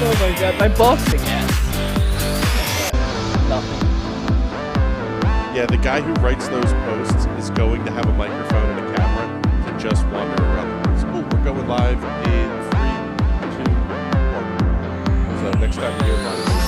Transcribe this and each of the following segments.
Oh my god, my boxing ass. Nothing. Yeah, the guy who writes those posts is going to have a microphone and a camera to just wander around the place. Oh, we're going live in 3, 2, 1. So next time we go live.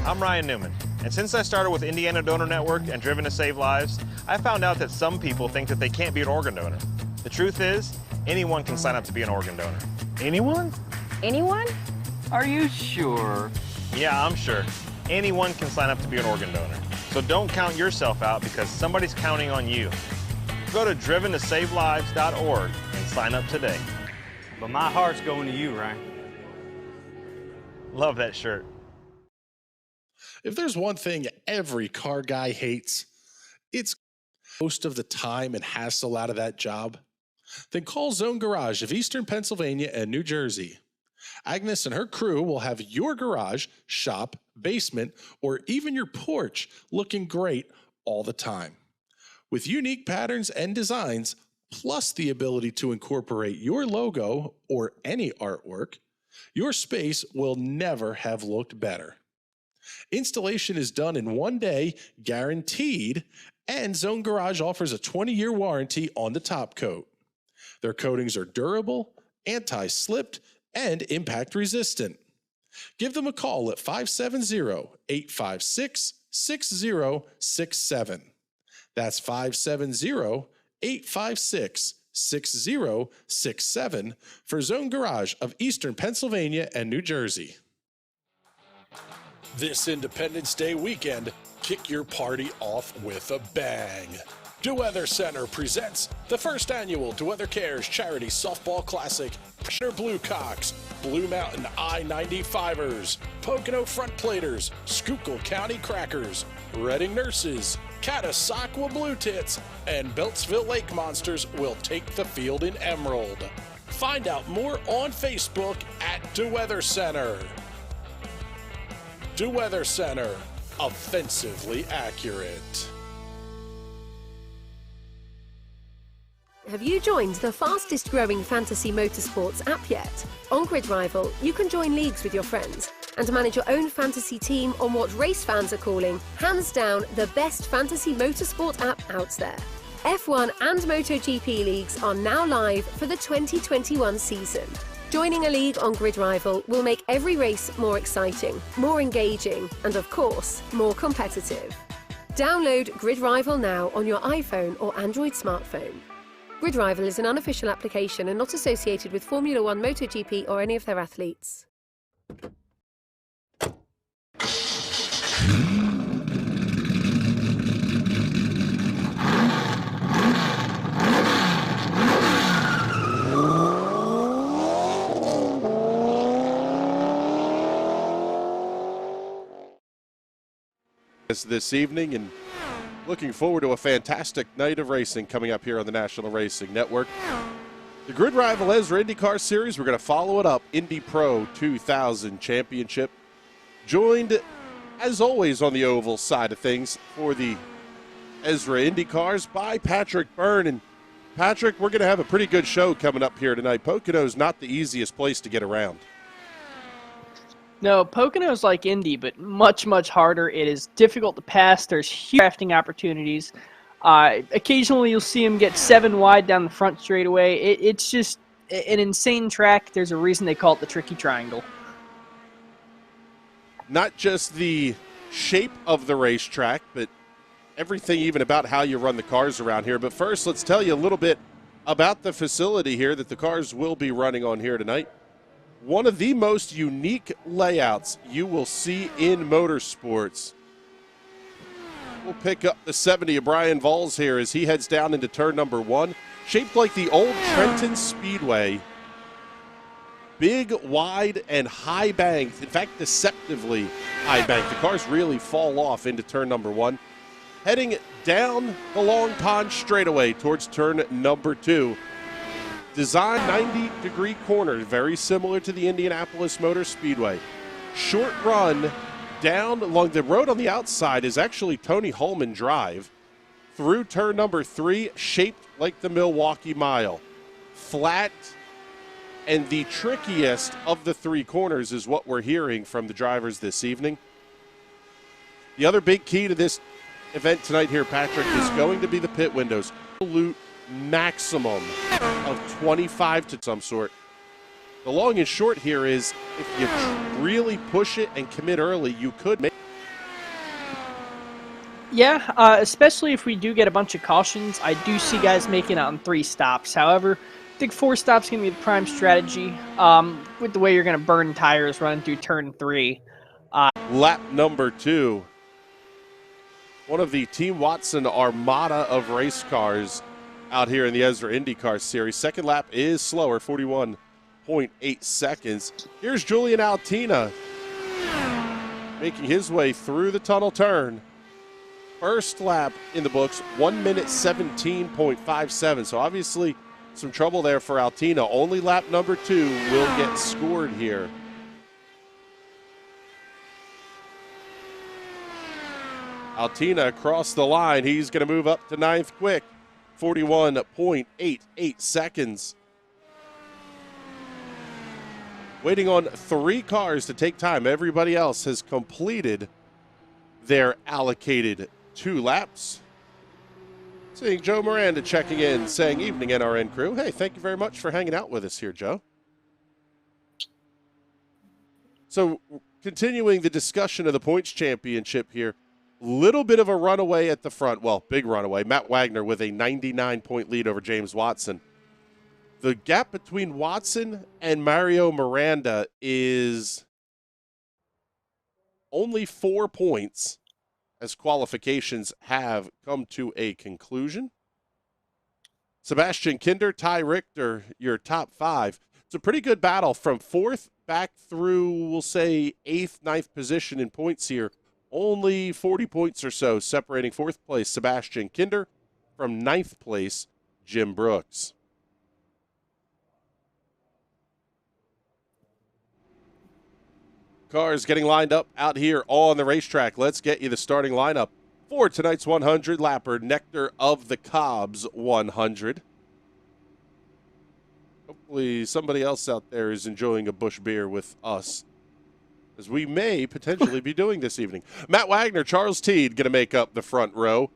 I'm Ryan Newman, and since I started with Indiana Donor Network and Driven to Save Lives, I found out that some people think that they can't be an organ donor. The truth is, anyone can sign up to be an organ donor. Anyone? Anyone? Are you sure? Yeah, I'm sure. Anyone can sign up to be an organ donor. So don't count yourself out because somebody's counting on you. Go to driventosavelives.org and sign up today. But my heart's going to you, Ryan. Love that shirt. If there's one thing every car guy hates, it's most of the time and hassle out of that job. Then call Zone Garage of Eastern Pennsylvania and New Jersey. Agnes and her crew will have your garage, shop, basement, or even your porch looking great all the time. With unique patterns and designs, plus the ability to incorporate your logo or any artwork, your space will never have looked better. Installation is done in 1 day, guaranteed, and Zone Garage offers a 20-year warranty on the top coat. Their coatings are durable, anti-slipped, and impact resistant. Give them a call at 570-856-6067. That's 570-856-6067 for Zone Garage of Eastern Pennsylvania and New Jersey. This Independence Day weekend, kick your party off with a bang. DeWeather Center presents the first annual DeWeather Cares Charity Softball Classic. Blue Cocks, Blue Mountain I-95ers, Pocono Front Platers, Schuylkill County Crackers, Reading Nurses, Catasauqua Blue Tits, and Beltsville Lake Monsters will take the field in Emerald. Find out more on Facebook at DeWeather Center. DeWeather Center, offensively accurate. Have you joined the fastest growing fantasy motorsports app yet? On Grid Rival, you can join leagues with your friends and manage your own fantasy team on what race fans are calling, hands down, the best fantasy motorsport app out there. F1 and MotoGP leagues are now live for the 2021 season. Joining a league on Grid Rival will make every race more exciting, more engaging, and of course, more competitive. Download Grid Rival now on your iPhone or Android smartphone. Grid Rival is an unofficial application and not associated with Formula One, MotoGP, or any of their athletes. This evening, and looking forward to a fantastic night of racing coming up here on the National Racing Network. The Grid Rival ESRA INDYCAR Series, we're going to follow it up. Indy Pro 2000 Championship. Joined, as always, on the oval side of things for the ESRA INDYCARs by Patrick Byrne. And Patrick, we're going to have a pretty good show coming up here tonight. Pocono's not the easiest place to get around. No, Pocono is like Indy, but much, much harder. It is difficult to pass. There's huge drafting opportunities. Occasionally you'll see him get 7 wide down the front straightaway. It's just an insane track. There's a reason they call it the Tricky Triangle. Not just the shape of the racetrack, but everything even about how you run the cars around here. But first, let's tell you a little bit about the facility here that the cars will be running on here tonight. One of the most unique layouts you will see in motorsports. We'll pick up the 70 of Brian Valls here as he heads down into turn number 1. Shaped like the old Trenton Speedway. Big, wide, and high banked. In fact, deceptively high banked. The cars really fall off into turn number 1. Heading down the Long Pond straightaway towards turn number 2. Designed 90-degree corner, very similar to the Indianapolis Motor Speedway. Short run down along the road on the outside is actually Tony Holman Drive. Through turn number 3, shaped like the Milwaukee Mile. Flat, and the trickiest of the 3 corners is what we're hearing from the drivers this evening. The other big key to this event tonight here, Patrick, is going to be the pit windows. Absolute maximum of 25 to some sort. The long and short here is if you really push it and commit early, you could make. Yeah, especially if we do get a bunch of cautions. I do see guys making it on 3 stops. However, I think 4 stops going to be the prime strategy with the way you're going to burn tires running through turn 3. Lap number 2. One of the Team Watson armada of race cars out here in the ESRA IndyCar series. Second lap is slower, 41.8 seconds. Here's Julian Altina making his way through the tunnel turn. First lap in the books, 1 minute 17.57. So obviously some trouble there for Altina. Only lap number 2 will get scored here. Altina across the line. He's going to move up to 9th quick. 41.88 seconds. Waiting on 3 cars to take time. Everybody else has completed their allocated 2 laps. Seeing Joe Miranda checking in, saying, "Evening, NRN crew." Hey, thank you very much for hanging out with us here, Joe. So, continuing the discussion of the points championship here, little bit of a runaway at the front. Well, big runaway. Matt Wagner with a 99-point lead over James Watson. The gap between Watson and Mario Miranda is only 4 points as qualifications have come to a conclusion. Sebastian Kinder, Ty Richter, your top 5. It's a pretty good battle from 4th back through, we'll say, 8th, 9th position in points here. Only 40 points or so separating 4th place Sebastian Kinder from 9th place Jim Brooks. Cars getting lined up out here on the racetrack. Let's get you the starting lineup for tonight's 100 lapper Nectar of the Cobs 100. Hopefully somebody else out there is enjoying a Busch beer with us, as we may potentially be doing this evening. Matt Wagner, Charles Teed going to make up the front row.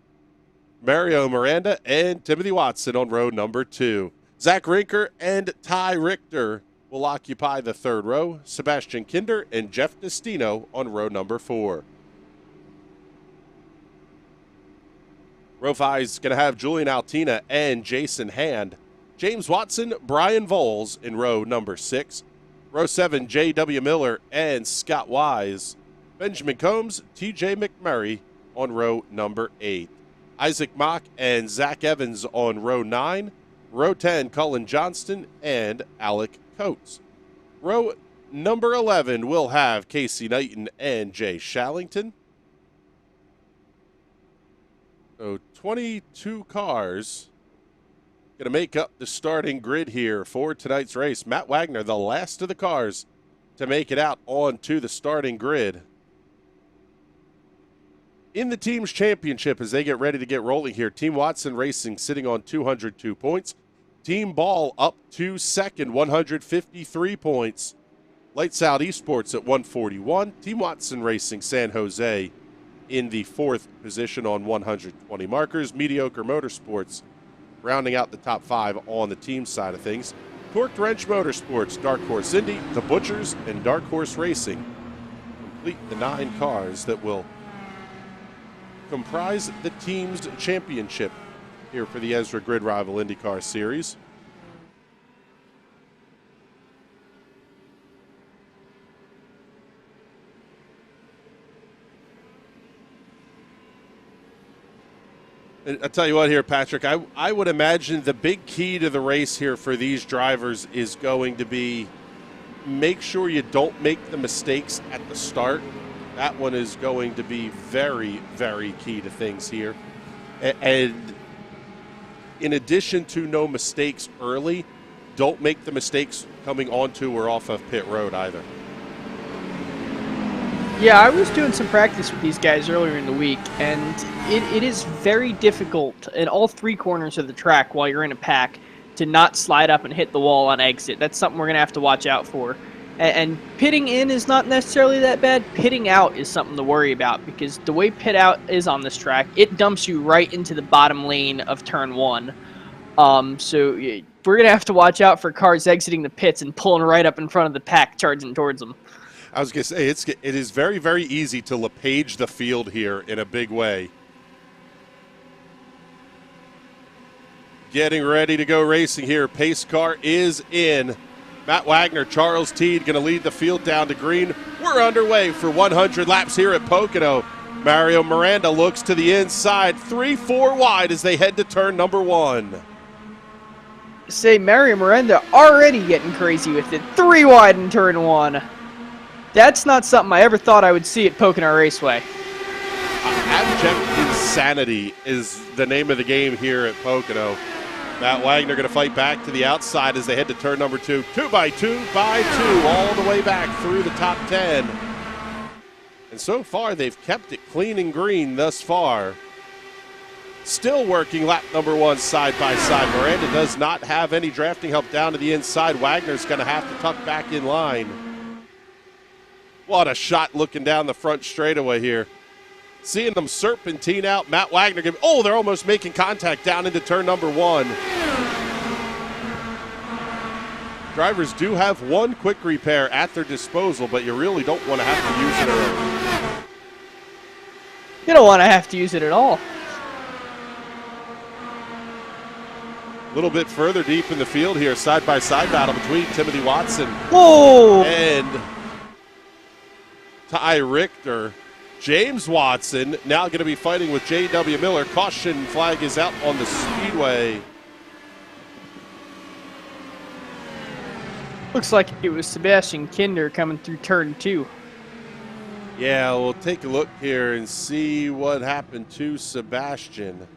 Mario Miranda and Timothy Watson on row number 2. Zach Rinker and Ty Richter will occupy the 3rd row. Sebastian Kinder and Jeff Destino on row number 4. Row 5 is going to have Julian Altina and Jason Hand. James Watson, Brian Voles in row number 6. Row 7, J.W. Miller and Scott Wise. Benjamin Combs, T.J. McMurray on row number 8. Isaac Mock and Zach Evans on row 9. Row 10, Cullen Johnston and Alec Coates. Row number 11 will have Casey Knighton and Jay Shallington. So 22 cars going to make up the starting grid here for tonight's race. Matt Wagner, the last of the cars to make it out onto the starting grid. In the team's championship, as they get ready to get rolling here, Team Watson Racing sitting on 202 points. Team Ball up to 2nd, 153 points. Lights Out Esports at 141. Team Watson Racing San Jose in the 4th position on 120 markers. Mediocre Motorsports rounding out the top 5 on the team side of things. Torqued Wrench Motorsports, Dark Horse Indy, The Butchers, and Dark Horse Racing complete the 9 cars that will comprise the team's championship here for the ESRA Grid Rival IndyCar Series. I tell you what here, Patrick, I would imagine the big key to the race here for these drivers is going to be make sure you don't make the mistakes at the start. That one is going to be very, very key to things here. And in addition to no mistakes early, don't make the mistakes coming onto or off of pit road either. Yeah, I was doing some practice with these guys earlier in the week, and it is very difficult in all 3 corners of the track while you're in a pack to not slide up and hit the wall on exit. That's something we're going to have to watch out for. And pitting in is not necessarily that bad. Pitting out is something to worry about, because the way pit out is on this track, it dumps you right into the bottom lane of turn 1. So we're going to have to watch out for cars exiting the pits and pulling right up in front of the pack, charging towards them. I was going to say, it is very, very easy to LePage the field here in a big way. Getting ready to go racing here. Pace car is in. Matt Wagner, Charles Teed going to lead the field down to green. We're underway for 100 laps here at Pocono. Mario Miranda looks to the inside, 3-4 wide as they head to turn number 1. Say, Mario Miranda already getting crazy with it. 3 wide in turn 1. That's not something I ever thought I would see at Pocono Raceway. Abject insanity is the name of the game here at Pocono. Matt Wagner going to fight back to the outside as they head to turn number 2. 2x2 by 2 all the way back through the top 10. And so far, they've kept it clean and green thus far. Still working lap number 1 side by side. Miranda does not have any drafting help down to the inside. Wagner's going to have to tuck back in line. What a shot looking down the front straightaway here. Seeing them serpentine out. Matt Wagner, they're almost making contact down into turn number 1. Drivers do have 1 quick repair at their disposal, but you really don't want to have to use it early. You don't want to have to use it at all. A little bit further deep in the field here, side-by-side battle between Timothy Watson and Ty Richter. James Watson now going to be fighting with J.W. Miller. Caution flag is out on the speedway. Looks like it was Sebastian Kinder coming through turn 2. Yeah, we'll take a look here and see what happened to Sebastian.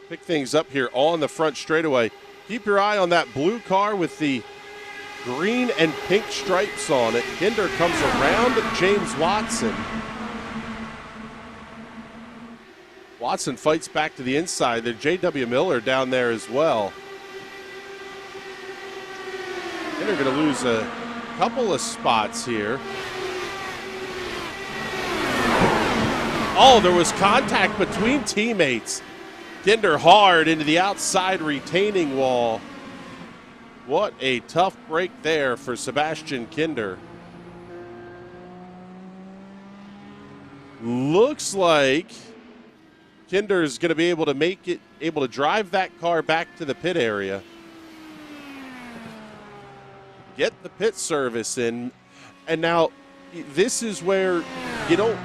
Pick things up here on the front straightaway. Keep your eye on that blue car with the green and pink stripes on it. Kinder comes around James Watson. Watson fights back to the inside. There's J.W. Miller down there as well. Kinder going to lose a couple of spots here. Oh, there was contact between teammates. Kinder hard into the outside retaining wall. What a tough break there for Sebastian Kinder. Looks like Kinder's going to be able to drive that car back to the pit area. Get the pit service in. And now this is where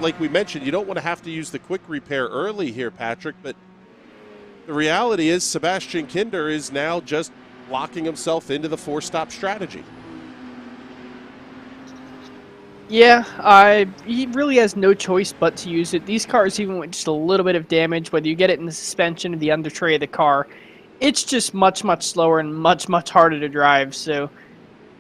like we mentioned, you don't want to have to use the quick repair early here, Patrick, but the reality is Sebastian Kinder is now just locking himself into the 4-stop strategy. Yeah, he really has no choice but to use it. These cars, even with just a little bit of damage, whether you get it in the suspension or the under tray of the car, it's just much, much slower and much, much harder to drive. So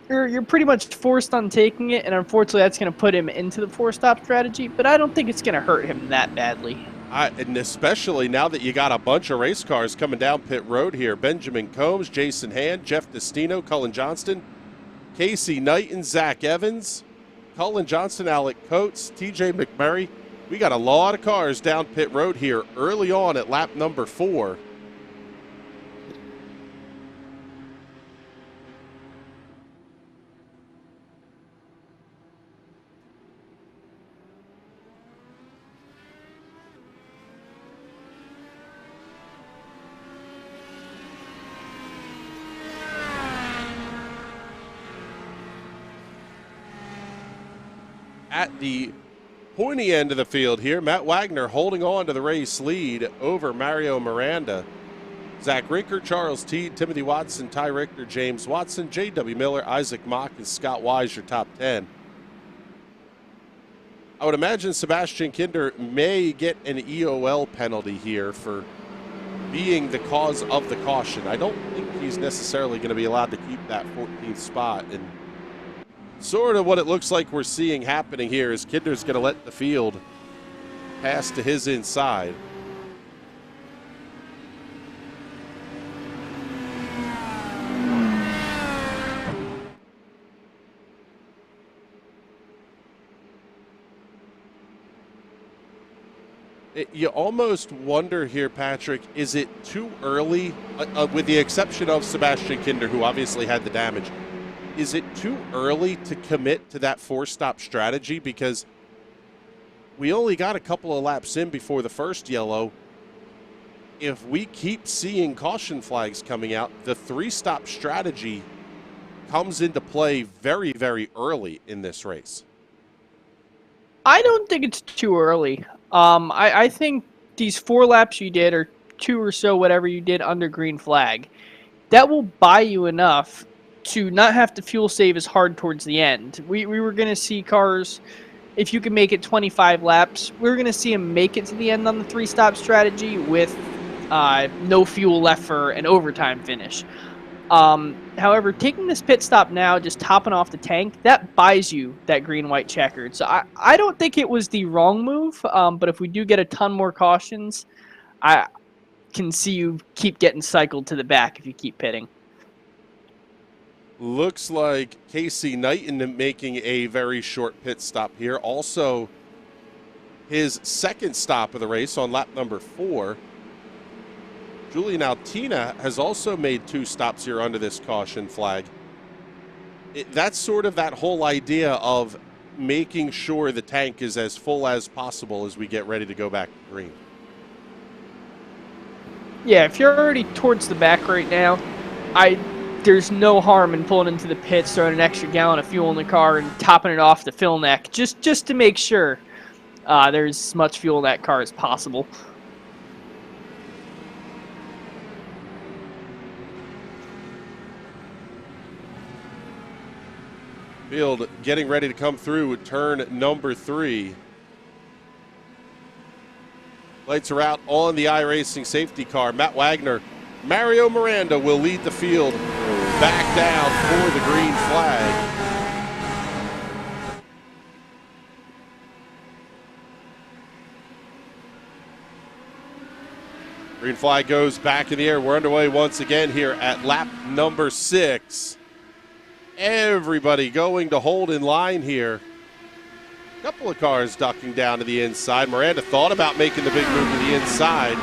you're pretty much forced on taking it, and unfortunately that's going to put him into the 4-stop strategy, but I don't think it's going to hurt him that badly. And especially now that you got a bunch of race cars coming down pit road here. Benjamin Combs, Jason Hand, Jeff Destino, Cullen Johnston, Casey Knight and Zach Evans, Cullen Johnson, Alec Coates, TJ McMurray. We got a lot of cars down pit road here early on at lap number 4. At the pointy end of the field here, Matt Wagner holding on to the race lead over Mario Miranda. Zach Rinker, Charles Teed, Timothy Watson, Ty Richter, James Watson, J.W. Miller, Isaac Mock, and Scott Wise, your top 10. I would imagine Sebastian Kinder may get an EOL penalty here for being the cause of the caution. I don't think he's necessarily going to be allowed to keep that 14th spot. And sort of what it looks like we're seeing happening here is Kinder's going to let the field pass to his inside. You almost wonder here, Patrick, is it too early, with the exception of Sebastian Kinder, who obviously had the damage, is it too early to commit to that four-stop strategy? Because we only got a couple of laps in before the first yellow. If we keep seeing caution flags coming out, the three-stop strategy comes into play very, very early in this race. I don't think it's too early. I think these 4 laps you did, or 2 or so, whatever you did under green flag, that will buy you enough to not have to fuel save as hard towards the end. We were going to see cars, if you can make it 25 laps, we were going to see them make it to the end on the 3-stop strategy with no fuel left for an overtime finish. However, taking this pit stop now, just topping off the tank, that buys you that green-white checkered. So I don't think it was the wrong move, but if we do get a ton more cautions, I can see you keep getting cycled to the back if you keep pitting. Looks like Casey Knighton making a very short pit stop here. Also, his second stop of the race on lap number 4. Julian Altina has also made 2 stops here under this caution flag. That's sort of that whole idea of making sure the tank is as full as possible as we get ready to go back to green. Yeah, if you're already towards the back right now, there's no harm in pulling into the pits, throwing an extra gallon of fuel in the car, and topping it off the fill neck, just to make sure there's as much fuel in that car as possible. Field getting ready to come through turn number 3. Lights are out on the iRacing safety car. Matt Wagner, Mario Miranda will lead the field back down for the green flag. Green flag goes back in the air. We're underway once again here at lap number 6. Everybody going to hold in line here. A couple of cars ducking down to the inside. Miranda thought about making the big move to the inside.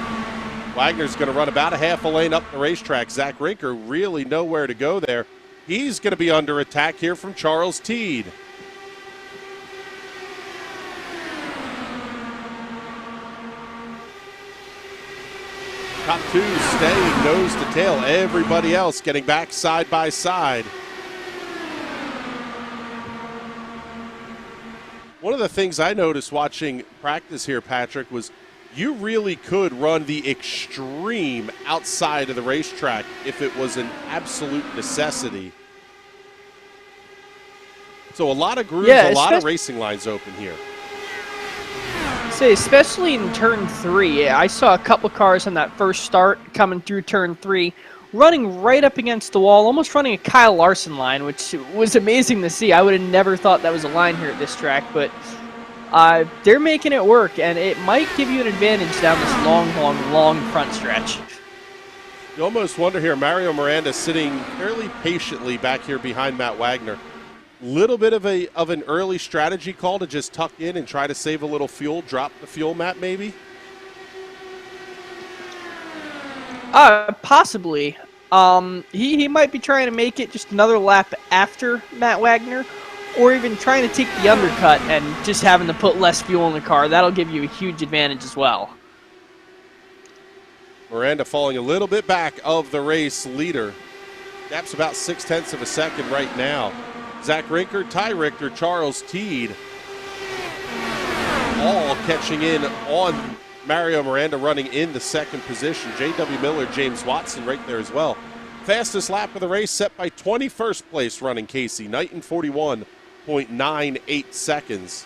Wagner's going to run about a half a lane up the racetrack. Zach Rinker really nowhere to go there. He's going to be under attack here from Charles Teed. Top 2 staying nose to tail. Everybody else getting back side by side. One of the things I noticed watching practice here, Patrick, was you really could run the extreme outside of the racetrack if it was an absolute necessity. So a lot of grooves, a lot of racing lines open here. Say, especially in turn 3, I saw a couple cars on that first start coming through turn 3, running right up against the wall, almost running a Kyle Larson line, which was amazing to see. I would have never thought that was a line here at this track, but they're making it work, and it might give you an advantage down this long front stretch. You almost wonder here, Mario Miranda sitting fairly patiently back here behind Matt Wagner. Little bit of an early strategy call to just tuck in and try to save a little fuel, drop the fuel, Matt, maybe? Possibly. He might be trying to make it just another lap after Matt Wagner, or even trying to take the undercut and just having to put less fuel in the car. That'll give you a huge advantage as well. Miranda falling a little bit back of the race leader. Gap's about 0.6 of a second right now. Zach Rinker, Ty Richter, Charles Teed, all catching in on Mario Miranda, running in the second position. J.W. Miller, James Watson right there as well. Fastest lap of the race set by 21st place running Casey Knighton, 41.98 seconds.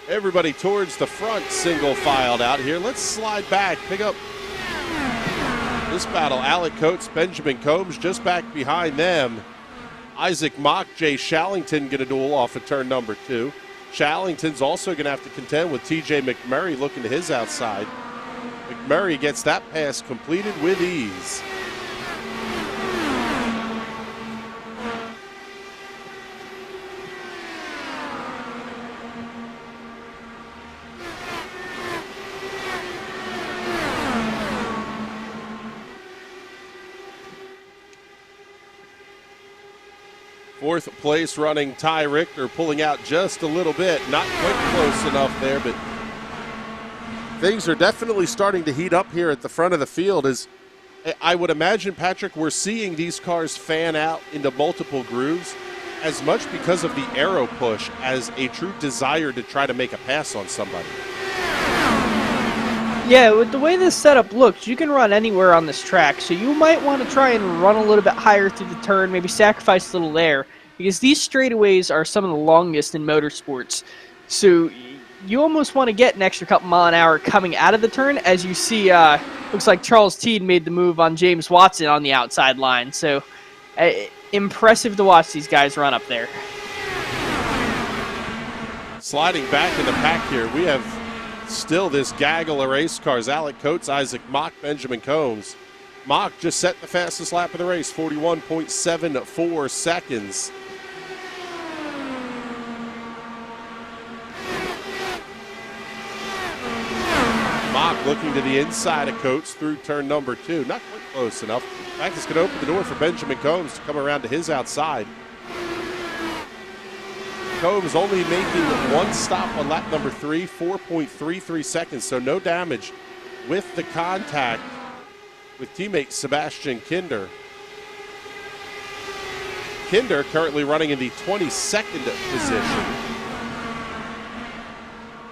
Everybody towards the front, single filed out here. Let's slide back, pick up this battle. Alec Coates, Benjamin Cobs just back behind them. Isaac Mock, Jay Shallington going to duel off at turn number 2. Shallington's also going to have to contend with TJ McMurray looking to his outside. McMurray gets that pass completed with ease. Fourth place running Ty Richter pulling out just a little bit. Not quite close enough there, but things are definitely starting to heat up here at the front of the field. As I would imagine, Patrick, we're seeing these cars fan out into multiple grooves as much because of the aero push as a true desire to try to make a pass on somebody. Yeah, with the way this setup looks, you can run anywhere on this track, so you might want to try and run a little bit higher through the turn, maybe sacrifice a little air, because these straightaways are some of the longest in motorsports. So you almost want to get an extra couple mile an hour coming out of the turn. As you see, looks like Charles Teed made the move on James Watson on the outside line. So impressive to watch these guys run up there. Sliding back in the pack here, we have still this gaggle of race cars. Alec Coates, Isaac Mock, Benjamin Combs. Mock just set the fastest lap of the race, 41.74 seconds. Mock looking to the inside of Coates through turn number 2. Not quite close enough. In fact, it's going to open the door for Benjamin Combs to come around to his outside. Combs only making one stop on lap number 3, 4.33 seconds, so no damage with the contact with teammate Sebastian Kinder. Kinder currently running in the 22nd position.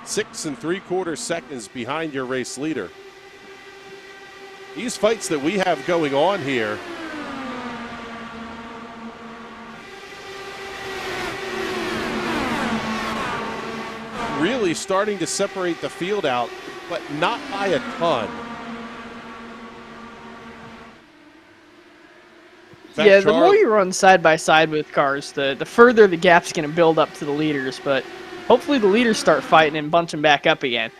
6 3/4 seconds behind your race leader. These fights that we have going on here really starting to separate the field out, but not by a ton. Yeah, the more you run side by side with cars, the further the gap's going to build up to the leaders, but hopefully the leaders start fighting and bunching back up again.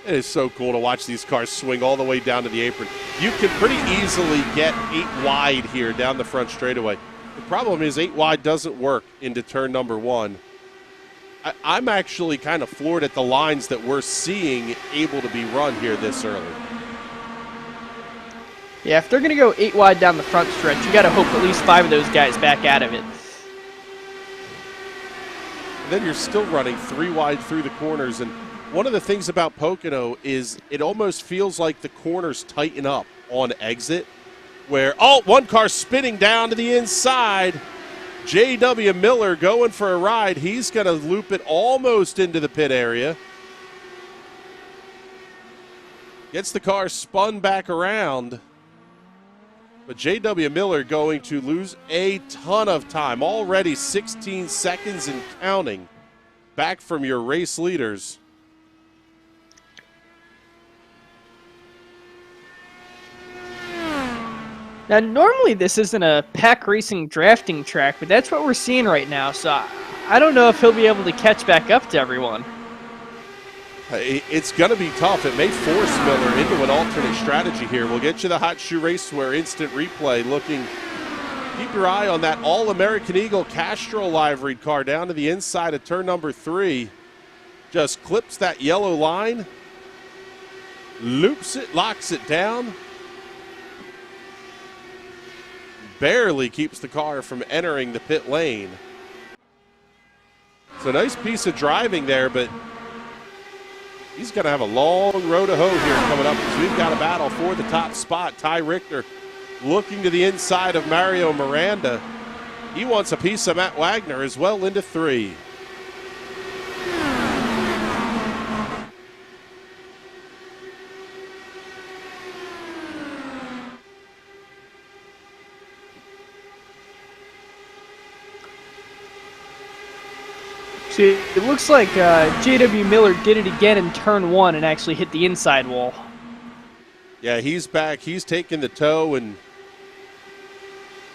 It is so cool to watch these cars swing all the way down to the apron. You can pretty easily get 8 wide here down the front straightaway. The problem is 8 wide doesn't work into turn number 1. I'm actually kind of floored at the lines that we're seeing able to be run here this early. Yeah, if they're going to go 8 wide down the front stretch, you got to hope at least 5 of those guys back out of it. And then you're still running 3 wide through the corners. And one of the things about Pocono is it almost feels like the corners tighten up on exit, where, oh, one car spinning down to the inside. J.W. Miller going for a ride. He's going to loop it almost into the pit area. Gets the car spun back around. But J.W. Miller going to lose a ton of time. Already 16 seconds and counting back from your race leaders. Now, normally this isn't a pack racing drafting track, but that's what we're seeing right now, so I don't know if he'll be able to catch back up to everyone. It's going to be tough. It may force Miller into an alternate strategy here. We'll get you the Hot Shoe Racewear instant replay. Looking, keep your eye on that All-American Eagle Castrol liveried car down to the inside of turn number 3. Just clips that yellow line, loops it, locks it down. Barely keeps the car from entering the pit lane. It's a nice piece of driving there, but he's going to have a long road to hoe here coming up, because we've got a battle for the top spot. Ty Richter looking to the inside of Mario Miranda. He wants a piece of Matt Wagner as well into 3. See, it looks like J.W. Miller did it again in turn 1 and actually hit the inside wall. Yeah, he's back. He's taking the tow, and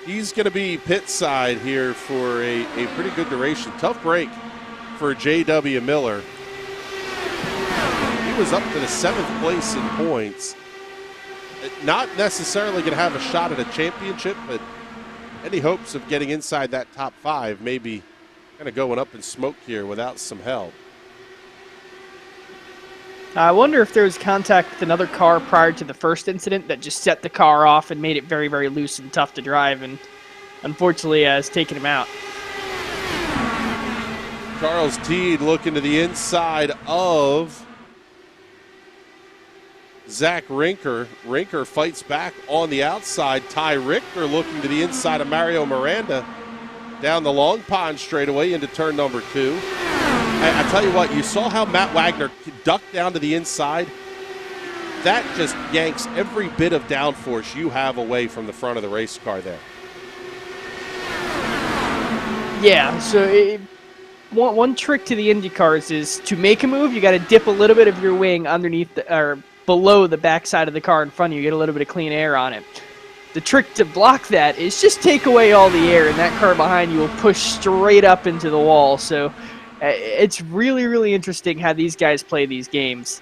he's going to be pit side here for a pretty good duration. Tough break for J.W. Miller. He was up to the 7th place in points. Not necessarily going to have a shot at a championship, but any hopes of getting inside that top 5 maybe kind of going up in smoke here without some help. I wonder if there was contact with another car prior to the first incident that just set the car off and made it very, very loose and tough to drive. And unfortunately has taken him out. Charles Teed looking to the inside of Zach Rinker. Rinker fights back on the outside. Ty Richter looking to the inside of Mario Miranda. Down the long pond straightaway into turn number 2. I tell you what, you saw how Matt Wagner ducked down to the inside. That just yanks every bit of downforce you have away from the front of the race car there. Yeah, so one trick to the IndyCars is to make a move, you got to dip a little bit of your wing underneath or below the backside of the car in front of you, get a little bit of clean air on it. The trick to block that is just take away all the air, and that car behind you will push straight up into the wall. So it's really, really interesting how these guys play these games.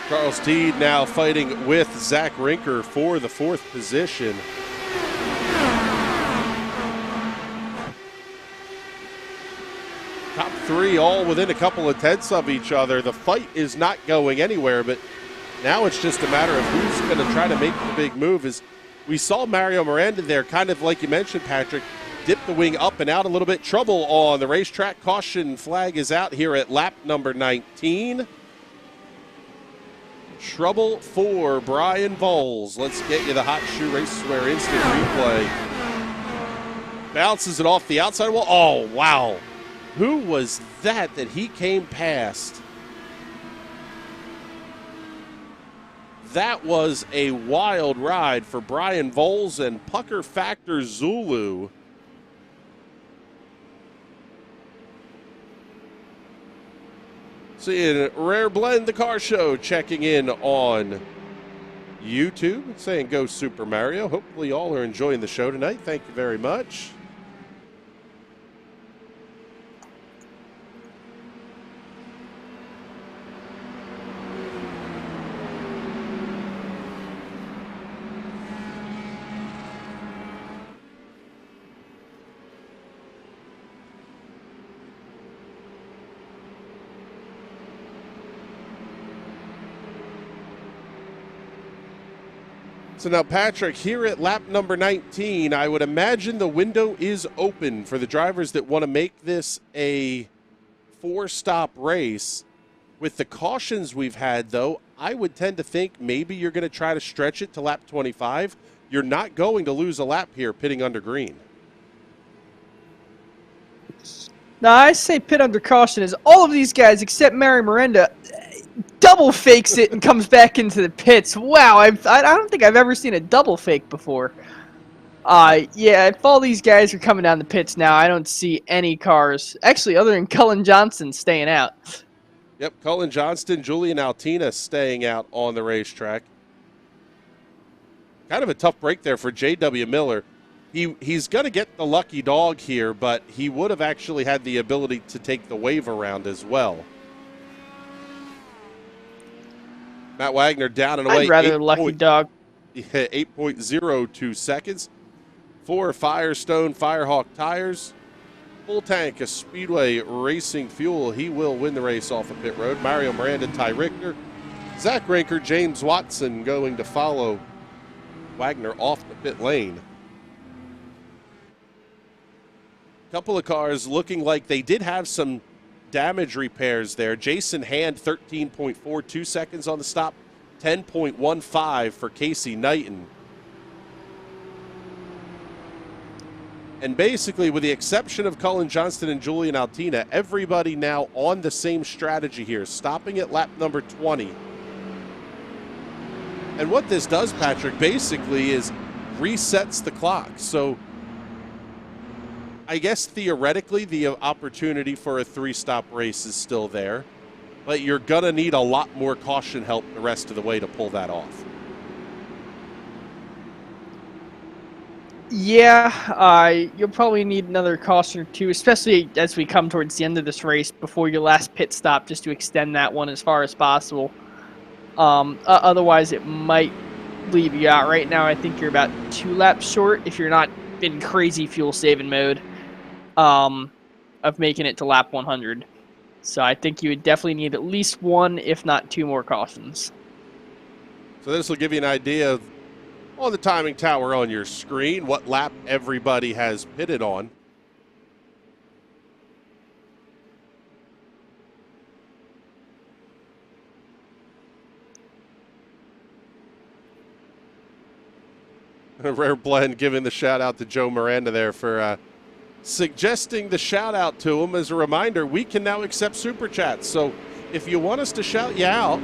Charles Teed now fighting with Zach Rinker for the 4th position. Top 3 all within a couple of tenths of each other. The fight is not going anywhere, but now it's just a matter of who's going to try to make the big move. As we saw Mario Miranda there, kind of like you mentioned, Patrick, dip the wing up and out a little bit. Trouble on the racetrack. Caution flag is out here at lap number 19. Trouble for Brian Voles. Let's get you the Hot Shoe Racewear instant replay. Bounces it off the outside wall. Oh, wow. Who was that he came past? That was a wild ride for Brian Voles and Pucker Factor Zulu. Seeing Rare Blend, the car show, checking in on YouTube, saying go Super Mario. Hopefully y'all are enjoying the show tonight. Thank you very much. So now, Patrick, here at lap number 19, I would imagine the window is open for the drivers that want to make this a 4-stop race. With the cautions we've had, though, I would tend to think maybe you're going to try to stretch it to lap 25. You're not going to lose a lap here pitting under green. Now, I say pit under caution is all of these guys except Mario Miranda double fakes it and comes back into the pits. Wow, I don't think I've ever seen a double fake before. Yeah, if all these guys are coming down the pits now, I don't see any cars, actually, other than Cullen Johnson staying out. Yep, Cullen Johnston, Julian Altina staying out on the racetrack. Kind of a tough break there for J.W. Miller. He's going to get the lucky dog here, but he would have actually had the ability to take the wave around as well. Matt Wagner down and away. I'd rather lucky dog. 8.02 seconds. 4 Firestone Firehawk tires. Full tank of Speedway Racing fuel. He will win the race off of pit road. Mario Miranda, Ty Richter, Zach Rinker, James Watson going to follow Wagner off the pit lane. Couple of cars looking like they did have some damage repairs there. Jason Hand, 13.42 seconds on the stop, 10.15 for Casey Knighton. And basically, with the exception of Cullen Johnston and Julian Altina, everybody now on the same strategy here, stopping at lap number 20. And what this does, Patrick, basically is resets the clock. So I guess theoretically the opportunity for a 3-stop race is still there, but you're going to need a lot more caution help the rest of the way to pull that off. Yeah, you'll probably need another caution or two, especially as we come towards the end of this race before your last pit stop, just to extend that one as far as possible. Otherwise, it might leave you out. Right now, I think you're about 2 laps short if you're not in crazy fuel-saving mode of making it to lap 100. So I think you would definitely need at least 1, if not 2 more cautions. So this will give you an idea of on the timing tower on your screen what lap everybody has pitted on. A Rare Blend giving the shout out to Joe Miranda there for suggesting the shout out to him. As a reminder, we can now accept super chats. So if you want us to shout you out,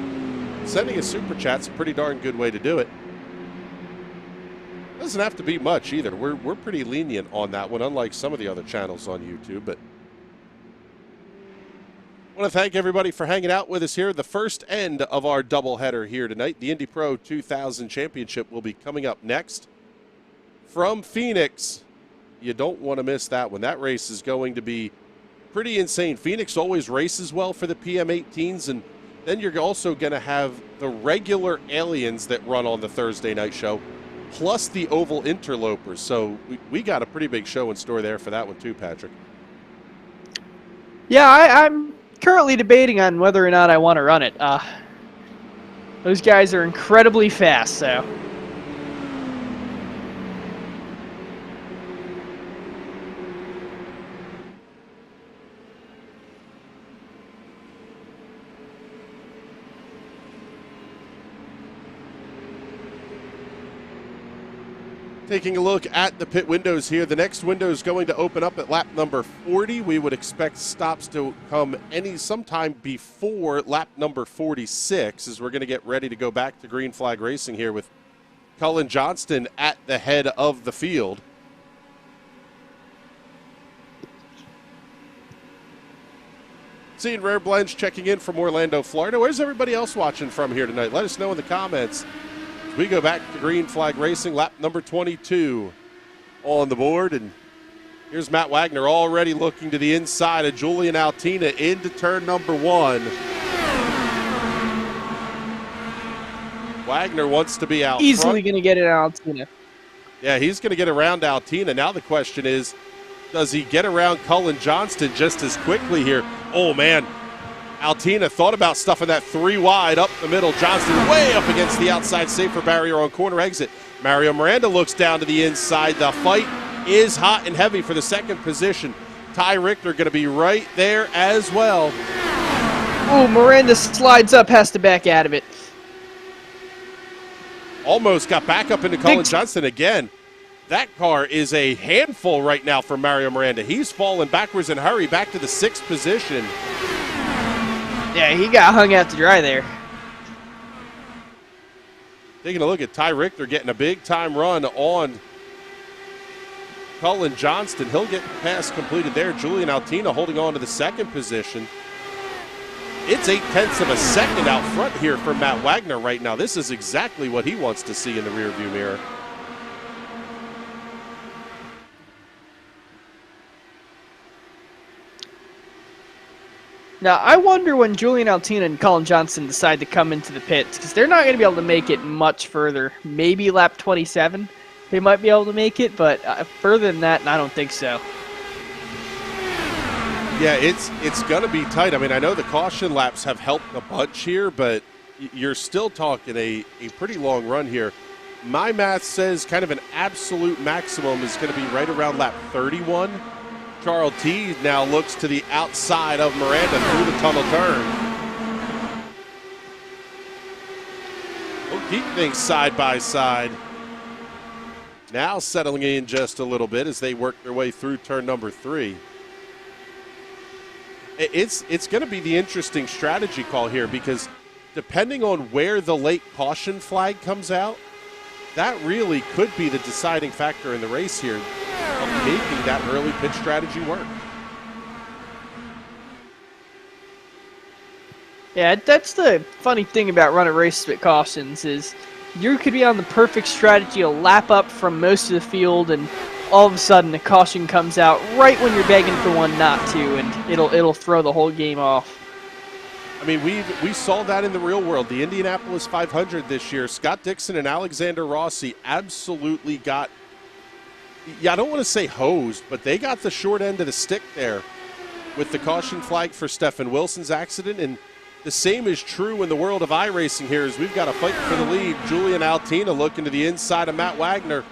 sending a super chat's a pretty darn good way to do it. Doesn't have to be much either. We're pretty lenient on that one, unlike some of the other channels on YouTube. But I want to thank everybody for hanging out with us here. The first end of our doubleheader here tonight. The Indy Pro 2000 Championship will be coming up next from Phoenix. You don't want to miss that one. That race is going to be pretty insane. Phoenix always races well for the PM18s, and then you're also going to have the regular aliens that run on the Thursday night show, plus the oval interlopers. So we got a pretty big show in store there for that one too, Patrick. Yeah, I'm currently debating on whether or not I want to run it. Those guys are incredibly fast, so. Taking a look at the pit windows here. The next window is going to open up at lap number 40. We would expect stops to come sometime before lap number 46, as we're going to get ready to go back to green flag racing here with Cullen Johnston at the head of the field. Seeing Rare Blends checking in from Orlando, Florida. Where's everybody else watching from here tonight? Let us know in the comments. We go back to green flag racing, lap number 22 on the board. And here's Matt Wagner already looking to the inside of Julian Altina into turn number 1. Wagner wants to be out Easily going to get it on Altina. Yeah, he's going to get around Altina. Now the question is, does he get around Cullen Johnston just as quickly here? Oh, man. Altina thought about stuffing that 3 wide up the middle. Johnston way up against the outside safer barrier on corner exit. Mario Miranda looks down to the inside. The fight is hot and heavy for the second position. Ty Richter going to be right there as well. Oh, Miranda slides up, has to back out of it. Almost got back up into Cullen Johnston again. That car is a handful right now for Mario Miranda. He's falling backwards in a hurry back to the 6th position. Yeah, he got hung out to dry there. Taking a look at Ty Richter getting a big-time run on Cullen Johnston. He'll get the pass completed there. Julian Altina holding on to the 2nd position. It's 0.8 of a second out front here for Matt Wagner right now. This is exactly what he wants to see in the rearview mirror. Now, I wonder when Julian Altina and Cullen Johnston decide to come into the pits, because they're not going to be able to make it much further. Maybe lap 27, they might be able to make it, but further than that, I don't think so. Yeah, it's going to be tight. I mean, I know the caution laps have helped a bunch here, but you're still talking a pretty long run here. My math says kind of an absolute maximum is going to be right around lap 31. Charles T now looks to the outside of Miranda through the tunnel turn. We'll keep things side by side. Now settling in just a little bit as they work their way through turn number 3. It's going to be the interesting strategy call here, because depending on where the late caution flag comes out, that really could be the deciding factor in the race here of making that early pit strategy work. Yeah, that's the funny thing about running races with cautions is you could be on the perfect strategy to lap up from most of the field, and all of a sudden the caution comes out right when you're begging for one not to, and it'll throw the whole game off. I mean, we saw that in the real world. The Indianapolis 500 this year, Scott Dixon and Alexander Rossi absolutely got, I don't want to say hosed, but they got the short end of the stick there with the caution flag for Stephen Wilson's accident. And The same is true in the world of iRacing here as we've got a fight for the lead. Julian Altina looking to the inside of Matt Wagner.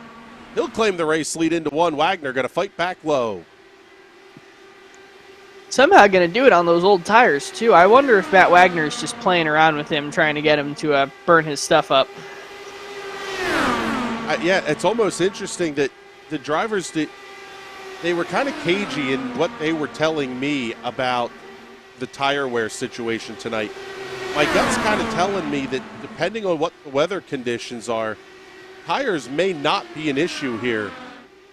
He'll claim the race lead into one. Wagner going to fight back low. Somehow going to do it on those old tires, too. I wonder if Matt Wagner is just playing around with him, trying to get him to burn his stuff up. Yeah, it's almost interesting that the drivers, they were kind of cagey in what they were telling me about the tire wear situation tonight. My gut's kind of telling me that depending on what the weather conditions are, tires may not be an issue here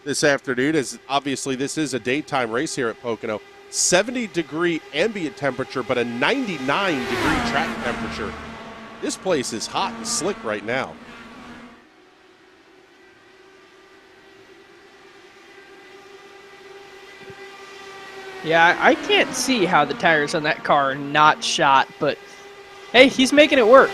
this afternoon, as obviously this is a daytime race here at Pocono. 70-degree ambient temperature, but a 99-degree track temperature. This place is hot and slick right now. Yeah, I can't see how the tires on that car are not shot, but hey, he's making it work.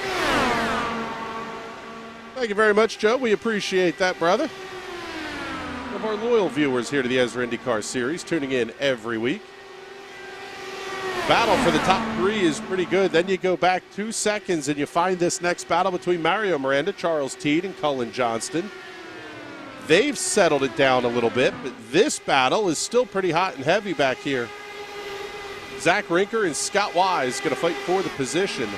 Thank you very much, Joe. We appreciate that, brother. One of our loyal viewers here to the ESRA IndyCar Series, tuning in every week. Battle for the top three is pretty good. Then you go back 2 seconds and you find this next battle between Mario Miranda, Charles Teed, and Cullen Johnston. They've settled it down a little bit, but this battle is still pretty hot and heavy back here. Zach Rinker and Scott Wise going to fight for the position.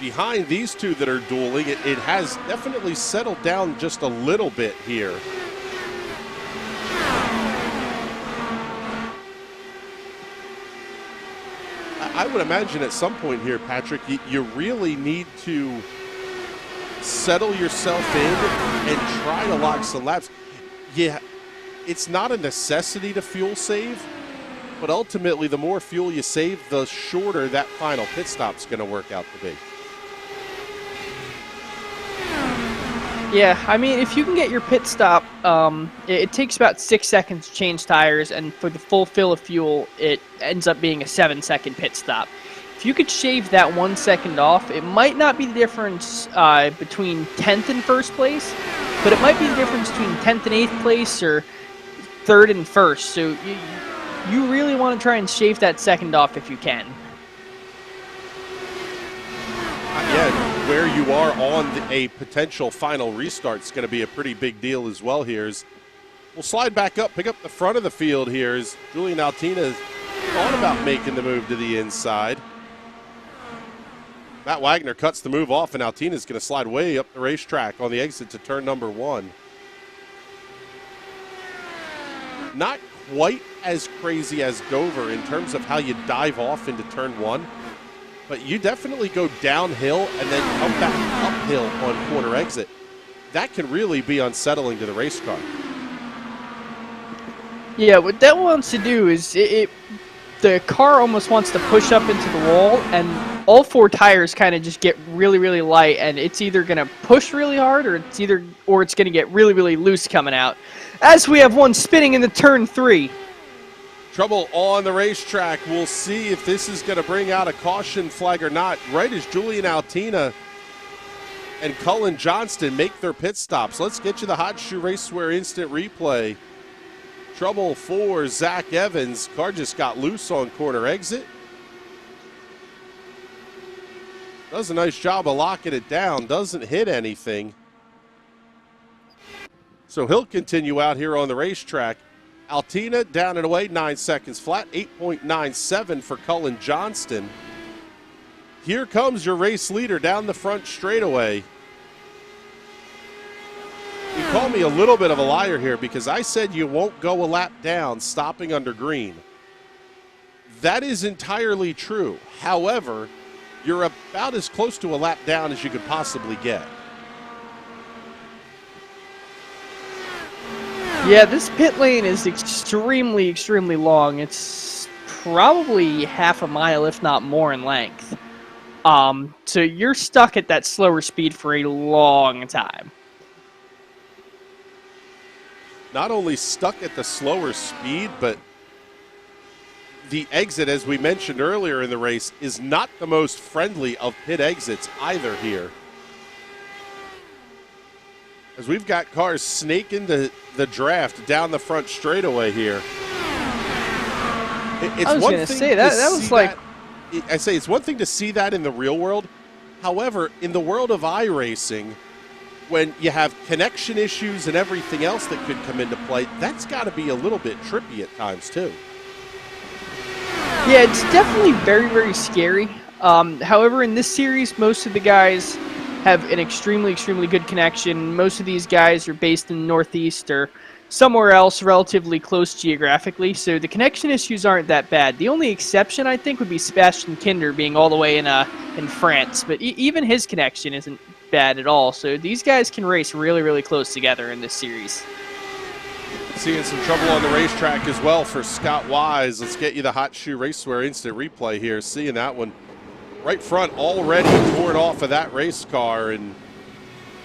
Behind these two that are dueling, it has definitely settled down just a little bit here. I would imagine at some point here, Patrick, you really need to settle yourself in and try to lock some laps. Yeah, it's not a necessity to fuel save, but ultimately the more fuel you save, the shorter that final pit stop's going to work out to be. Yeah, I mean, if you can get your pit stop, it takes about 6 seconds to change tires, and for the full fill of fuel, it ends up being a 7-second pit stop. If you could shave that 1 second off, it might not be the difference between 10th and first place, but it might be the difference between 10th and 8th place or 3rd and 1st. So you really want to try and shave that second off if you can. Yeah, where you are on a potential final restart is going to be a pretty big deal as well here. We'll slide back up, pick up the front of the field here as Julian Altina is thought about making the move to the inside. Matt Wagner cuts the move off, and Altina's going to slide way up the racetrack on the exit to turn number 1. Not quite as crazy as Dover in terms of how you dive off into turn 1. But you definitely go downhill and then come back uphill on corner exit. That can really be unsettling to the race car. Yeah, what that wants to do is the car almost wants to push up into the wall, and all 4 tires kind of just get really, really light, and it's either going to push really hard or it's going to get really, really loose coming out. As we have one spinning in the turn 3. Trouble on the racetrack. We'll see if this is going to bring out a caution flag or not. Right as Julian Altina and Cullen Johnston make their pit stops. Let's get you the Hot Shoe Raceware instant replay. Trouble for Zach Evans. Car just got loose on corner exit. Does a nice job of locking it down. Doesn't hit anything. So he'll continue out here on the racetrack. Altina down and away, 9 seconds flat, 8.97 for Cullen Johnston. Here comes your race leader down the front straightaway. You call me a little bit of a liar here because I said you won't go a lap down stopping under green. That is entirely true. However, you're about as close to a lap down as you could possibly get. Yeah, this pit lane is extremely, extremely long. It's probably half a mile, if not more, in length. So you're stuck at that slower speed for a long time. Not only stuck at the slower speed, but the exit, as we mentioned earlier in the race, is not the most friendly of pit exits either here. As we've got cars snaking the draft down the front straightaway here. It's I was going to say, that was like... I say it's one thing to see that in the real world. However, in the world of iRacing, when you have connection issues and everything else that could come into play, that's got to be a little bit trippy at times too. Yeah, it's definitely very, very scary. However, in this series, most of the guys have an extremely, extremely good connection. Most of these guys are based in the Northeast or somewhere else relatively close geographically, so the connection issues aren't that bad. The only exception, I think, would be Sebastian Kinder being all the way in France, but even his connection isn't bad at all. So these guys can race really, really close together in this series. Seeing some trouble on the racetrack as well for Scott Wise. Let's get you the Hot Shoe Racewear instant replay here. Seeing that one right front already torn off of that race car and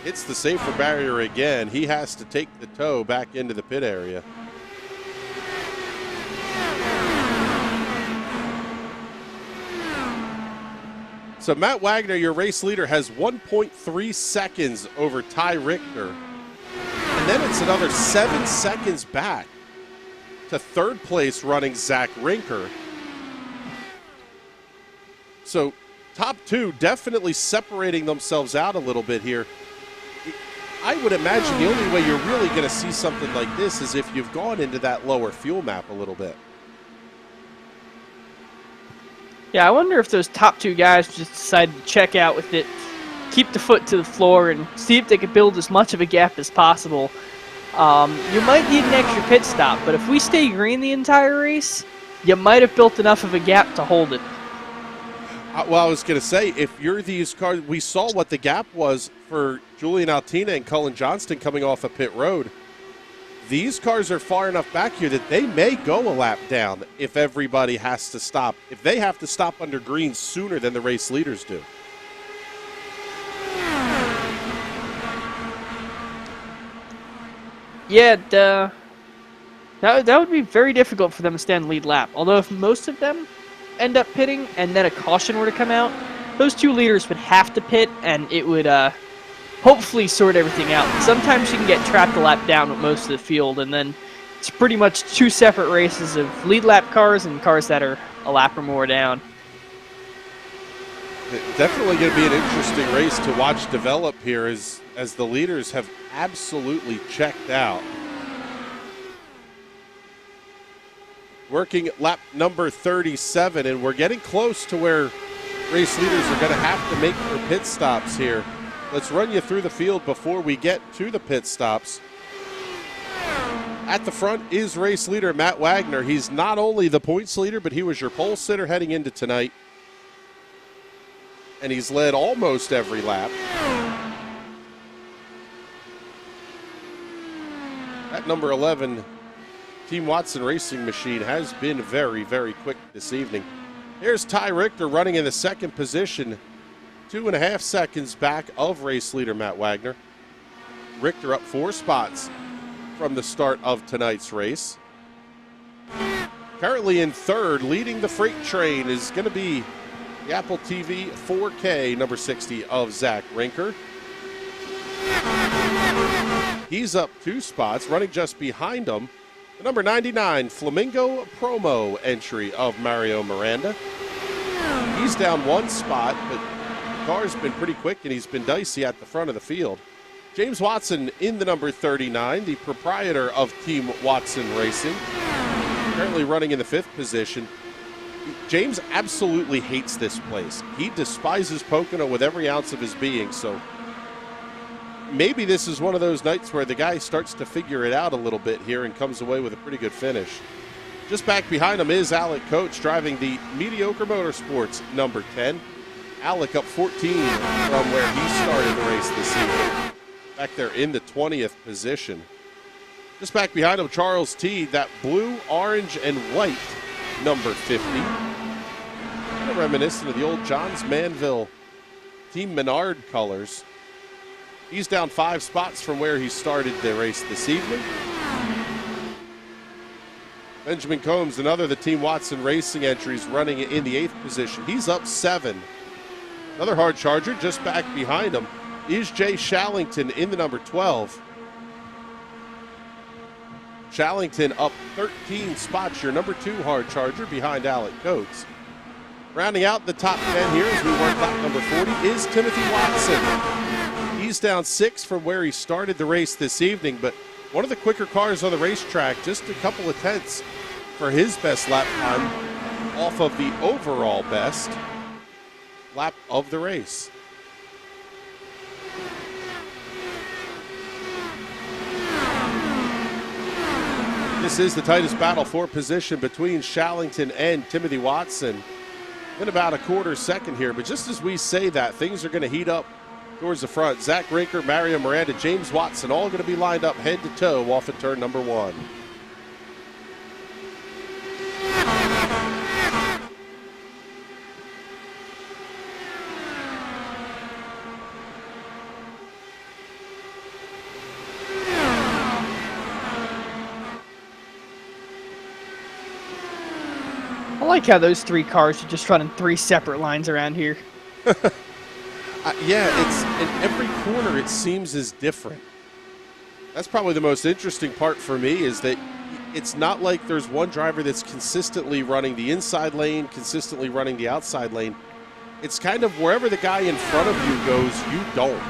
hits the safer barrier again. He has to take the tow back into the pit area. So Matt Wagner, your race leader, has 1.3 seconds over Ty Richter. And then it's another 7 seconds back to third place running Zach Rinker. So top two definitely separating themselves out a little bit here. I would imagine the only way you're really going to see something like this is if you've gone into that lower fuel map a little bit. Yeah, I wonder if those top two guys just decided to check out with it, keep the foot to the floor, and see if they could build as much of a gap as possible. You might need an extra pit stop, but if we stay green the entire race, you might have built enough of a gap to hold it. Well, I was going to say, if you're these cars, we saw what the gap was for Julian Altina and Cullen Johnston coming off of pit road. These cars are far enough back here that they may go a lap down if everybody has to stop. If they have to stop under green sooner than the race leaders do. Yeah, that would be very difficult for them to stand lead lap. Although if most of them end up pitting and then a caution were to come out, those two leaders would have to pit, and it would hopefully sort everything out. Sometimes you can get trapped a lap down with most of the field, and then it's pretty much two separate races of lead lap cars and cars that are a lap or more down. It's definitely going to be an interesting race to watch develop here as the leaders have absolutely checked out. Working lap number 37, and we're getting close to where race leaders are going to have to make their pit stops here. Let's run you through the field before we get to the pit stops. At the front is race leader Matt Wagner. He's not only the points leader, but he was your pole sitter heading into tonight. And he's led almost every lap. At number 11, Team Watson Racing Machine has been very, very quick this evening. Here's Ty Richter running in the second position, 2.5 seconds back of race leader Matt Wagner. Richter up 4 spots from the start of tonight's race. Currently in third, leading the freight train is going to be the Apple TV 4K number 60 of Zach Rinker. He's up 2 spots, running just behind him. The number 99 Flamingo Promo entry of Mario Miranda. He's down 1 spot, but the car's been pretty quick and he's been dicey at the front of the field. James Watson in the number 39, the proprietor of Team Watson Racing, currently running in the 5th position. James absolutely hates this place. He despises Pocono with every ounce of his being, so maybe this is one of those nights where the guy starts to figure it out a little bit here and comes away with a pretty good finish. Just back behind him is Alec Coates driving the Mediocre Motorsports number 10. Alec up 14 from where he started the race this evening. Back there in the 20th position. Just back behind him, Charles T, that blue, orange, and white number 50. Kind of reminiscent of the old Johns Manville Team Menard colors. He's down 5 spots from where he started the race this evening. Benjamin Combs, another of the Team Watson Racing entries, running in the 8th position. He's up 7. Another hard charger just back behind him is Jay Shallington in the number 12. Shallington up 13 spots, your number 2 hard charger behind Alec Coates. Rounding out the top 10 here as we work lap number 40 is Timothy Watson. He's down 6 from where he started the race this evening, but one of the quicker cars on the racetrack, just a couple of tenths for his best lap time off of the overall best lap of the race. This is the tightest battle for position between Shallington and Timothy Watson. In about a quarter second here, but just as we say that, things are going to heat up towards the front. Zach Rinker, Mario Miranda, James Watson, all going to be lined up head to toe off at turn number 1. I like how those 3 cars are just running 3 separate lines around here. Yeah, it's in every corner it seems is different. That's probably the most interesting part for me, is that it's not like there's one driver that's consistently running the inside lane, consistently running the outside lane. It's kind of wherever the guy in front of you goes, you don't,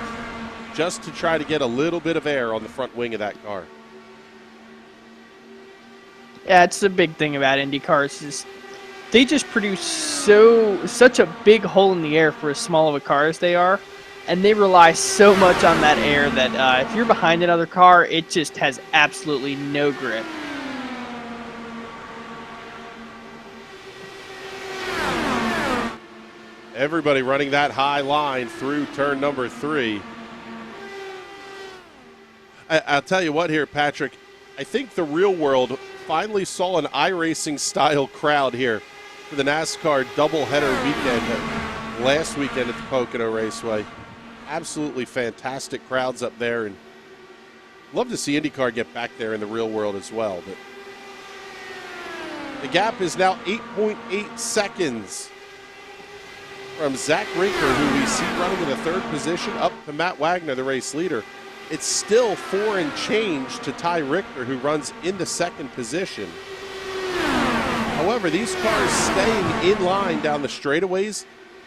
just to try to get a little bit of air on the front wing of that car. Yeah, it's the big thing about Indy cars is they just produce such a big hole in the air for as small of a car as they are, and they rely so much on that air that if you're behind another car, it just has absolutely no grip. Everybody running that high line through turn number 3. I'll tell you what here, Patrick. I think the real world finally saw an iRacing style crowd here for the NASCAR doubleheader weekend last weekend at the Pocono Raceway. Absolutely fantastic crowds up there, and love to see IndyCar get back there in the real world as well. But the gap is now 8.8 seconds from Zach Rinker, who we see running in the 3rd position, up to Matt Wagner, the race leader. It's still 4 and change to Ty Richter, who runs in the 2nd position. However, these cars staying in line down the straightaways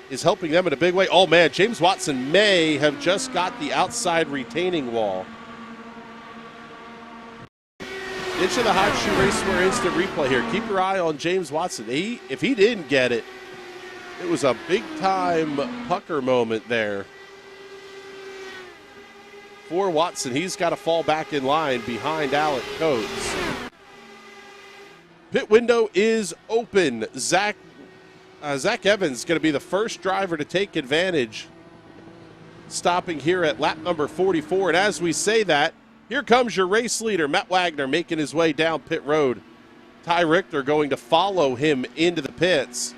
is helping them in a big way. Oh, man, James Watson may have just got the outside retaining wall. Into the hot shoe race where instant replay here. Keep your eye on James Watson. If he didn't get it, it was a big-time pucker moment there for Watson. He's got to fall back in line behind Alec Coates. Pit window is open. Zach Evans is going to be the first driver to take advantage, stopping here at lap number 44. And as we say that, here comes your race leader, Matt Wagner, making his way down pit road. Ty Richter going to follow him into the pits.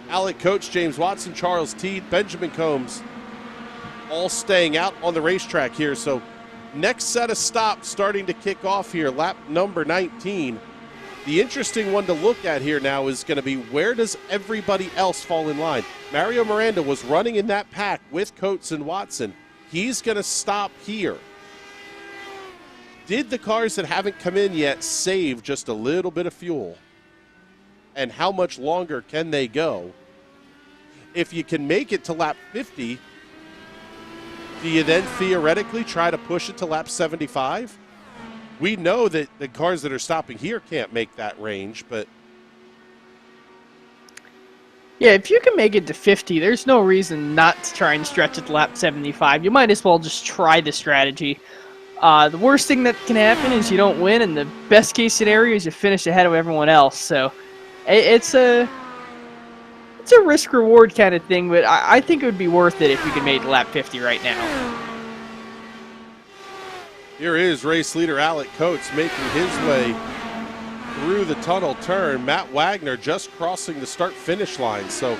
Alec Coates, James Watson, Charles Teed, Benjamin Combs, all staying out on the racetrack here. So next set of stops starting to kick off here, lap number 19. The interesting one to look at here now is going to be, where does everybody else fall in line? Mario Miranda was running in that pack with Coates and Watson. He's going to stop here. Did the cars that haven't come in yet save just a little bit of fuel? And how much longer can they go? If you can make it to lap 50, do you then theoretically try to push it to lap 75? We know that the cars that are stopping here can't make that range, but... Yeah, if you can make it to 50, there's no reason not to try and stretch it to lap 75. You might as well just try the strategy. The worst thing that can happen is you don't win, and the best case scenario is you finish ahead of everyone else. So it's a risk-reward kind of thing, but I think it would be worth it if you could make it to lap 50 right now. Here is race leader Alec Coates making his way through the tunnel turn. Matt Wagner just crossing the start-finish line. So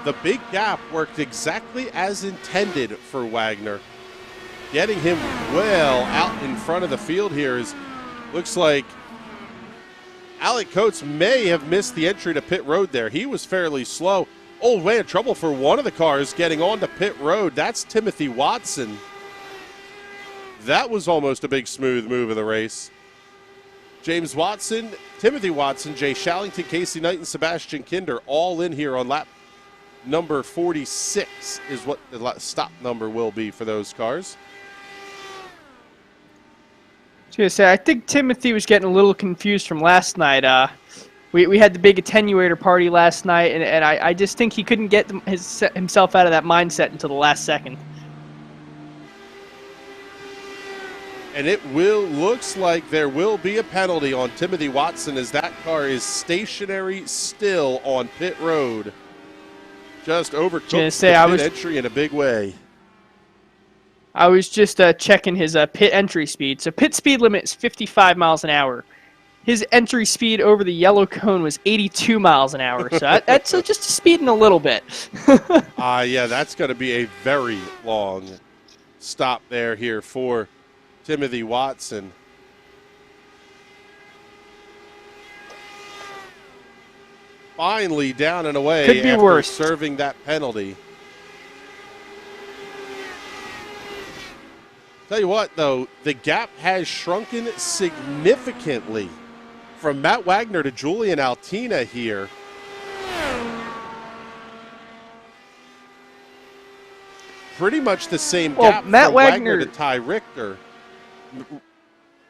the big gap worked exactly as intended for Wagner. Getting him well out in front of the field here looks like Alec Coates may have missed the entry to pit road there. He was fairly slow. Oh, man, trouble for one of the cars getting onto pit road. That's Timothy Watson. That was almost a big smooth move of the race. James Watson, Timothy Watson, Jay Shallington, Casey Knight, and Sebastian Kinder all in here on lap number 46 is what the stop number will be for those cars. I was going to say, I think Timothy was getting a little confused from last night. We had the big attenuator party last night, and I just think he couldn't get himself out of that mindset until the last second. And it looks like there will be a penalty on Timothy Watson as that car is stationary still on pit road. Just overtook the pit entry in a big way. I was just checking his pit entry speed. So pit speed limit is 55 miles an hour. His entry speed over the yellow cone was 82 miles an hour. So that's just speeding a little bit. Yeah, that's going to be a very long stop there here for Timothy Watson. Finally down and away Could be after worse. serving that penalty. Tell you what, though, the gap has shrunken significantly from Matt Wagner to Julian Altina here. Pretty much the same gap from Wagner to Ty Richter.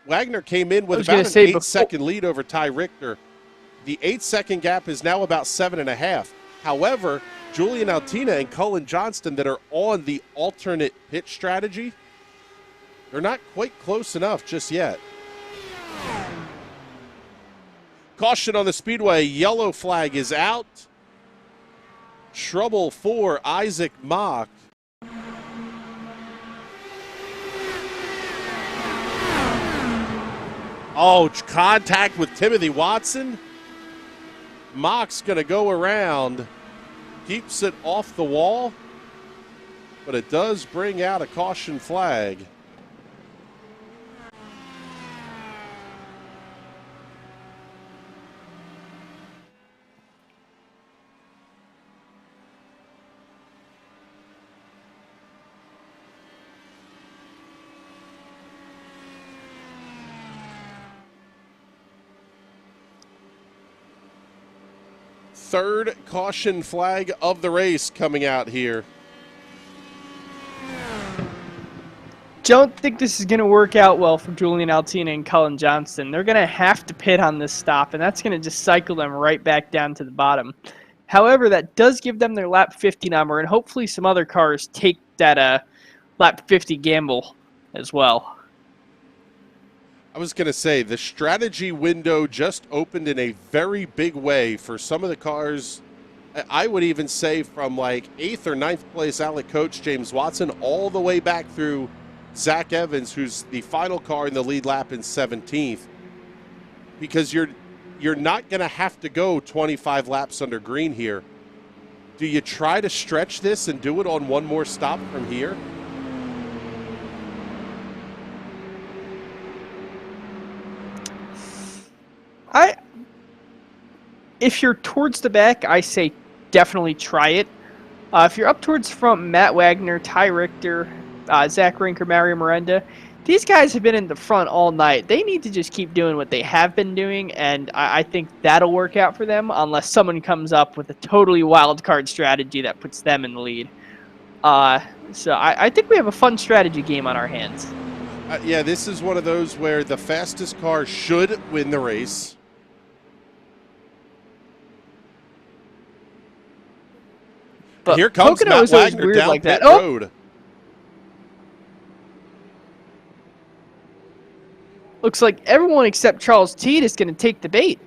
Wagner came in with about an 8-second lead over Ty Richter. The 8-second gap is now about 7.5. However, Julian Altina and Cullen Johnston that are on the alternate pit strategy, they're not quite close enough just yet. Caution on the speedway. Yellow flag is out. Trouble for Isaac Mock. Oh, contact with Timothy Watson. Mock's going to go around. Keeps it off the wall. But it does bring out a caution flag. Third caution flag of the race coming out here. Don't think this is going to work out well for Julian Altina and Cullen Johnston. They're going to have to pit on this stop, and that's going to just cycle them right back down to the bottom. However, that does give them their lap 50 number, and hopefully some other cars take that lap 50 gamble as well. I was going to say, the strategy window just opened in a very big way for some of the cars. I would even say from like 8th or 9th place Alec Coach James Watson all the way back through Zach Evans, who's the final car in the lead lap in 17th. Because you're not going to have to go 25 laps under green here. Do you try to stretch this and do it on one more stop from here? If you're towards the back, I say definitely try it. If you're up towards the front, Matt Wagner, Ty Richter, Zach Rinker, Mario Miranda, these guys have been in the front all night. They need to just keep doing what they have been doing, and I think that'll work out for them unless someone comes up with a totally wild card strategy that puts them in the lead. So I think we have a fun strategy game on our hands. Yeah, this is one of those where the fastest car should win the race. But here comes Pocono Matt Wagner down like pit road. Looks like everyone except Charles Teed is going to take the bait.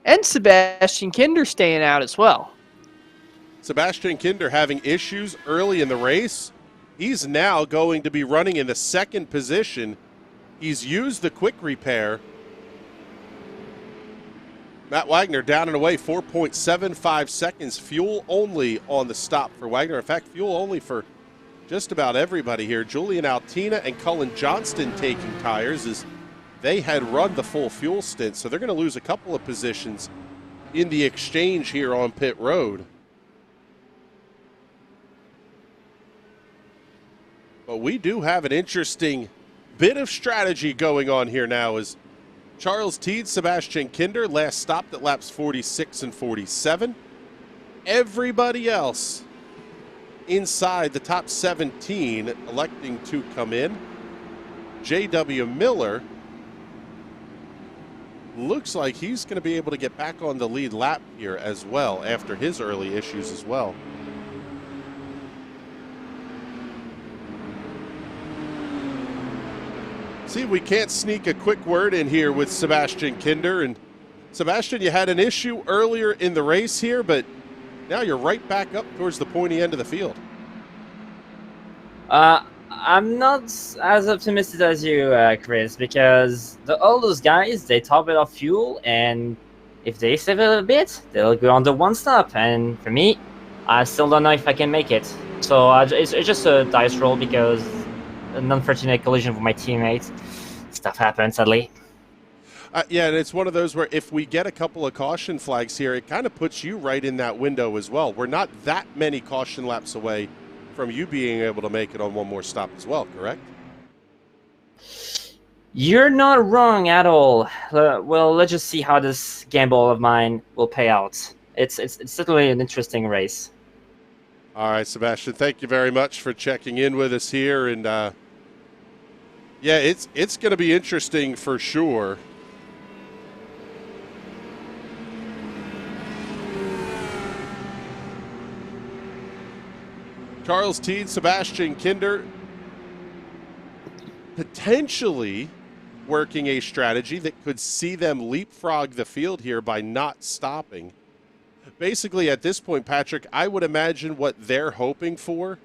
And Sebastian Kinder staying out as well. Sebastian Kinder having issues early in the race. He's now going to be running in the second position. He's used the quick repair. Matt Wagner down and away, 4.75 seconds. Fuel only on the stop for Wagner. In fact, fuel only for just about everybody here. Julian Altina and Cullen Johnston taking tires as they had run the full fuel stint, so they're going to lose a couple of positions in the exchange here on pit road. But we do have an interesting bit of strategy going on here now as Charles Teed, Sebastian Kinder last stopped at laps 46 and 47. Everybody else inside the top 17 electing to come in. J.W. Miller looks like he's going to be able to get back on the lead lap here as well after his early issues as well. See, we can't sneak a quick word in here with Sebastian Kinder. And Sebastian, you had an issue earlier in the race here, but now you're right back up towards the pointy end of the field. I'm not as optimistic as you, Chris, because all those guys, they top it off fuel, and if they save a little bit, they'll go on the one stop. And for me, I still don't know if I can make it. So it's just a dice roll because an unfortunate collision with my teammate. Stuff happens, sadly. Yeah, and it's one of those where if we get a couple of caution flags here, it kind of puts you right in that window as well. We're not that many caution laps away from you being able to make it on one more stop as well, correct? You're not wrong at all. Well, let's just see how this gamble of mine will pay out. It's certainly an interesting race. All right, Sebastian, thank you very much for checking in with us here. And, yeah, it's going to be interesting for sure. Charles Teed, Sebastian Kinder potentially working a strategy that could see them leapfrog the field here by not stopping. Basically, at this point, Patrick, I would imagine what they're hoping for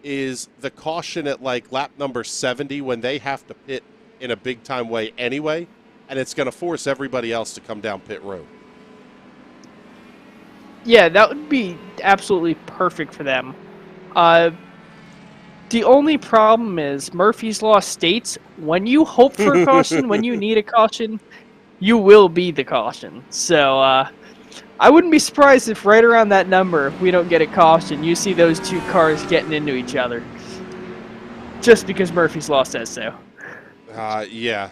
is the caution at like lap number 70 when they have to pit in a big-time way anyway, and it's going to force everybody else to come down pit road. Yeah, that would be absolutely perfect for them. The only problem is Murphy's Law states when you hope for a caution, when you need a caution, you will be the caution. So I wouldn't be surprised if right around that number, if we don't get a caution, you see those two cars getting into each other. Just because Murphy's Law says so. Yeah,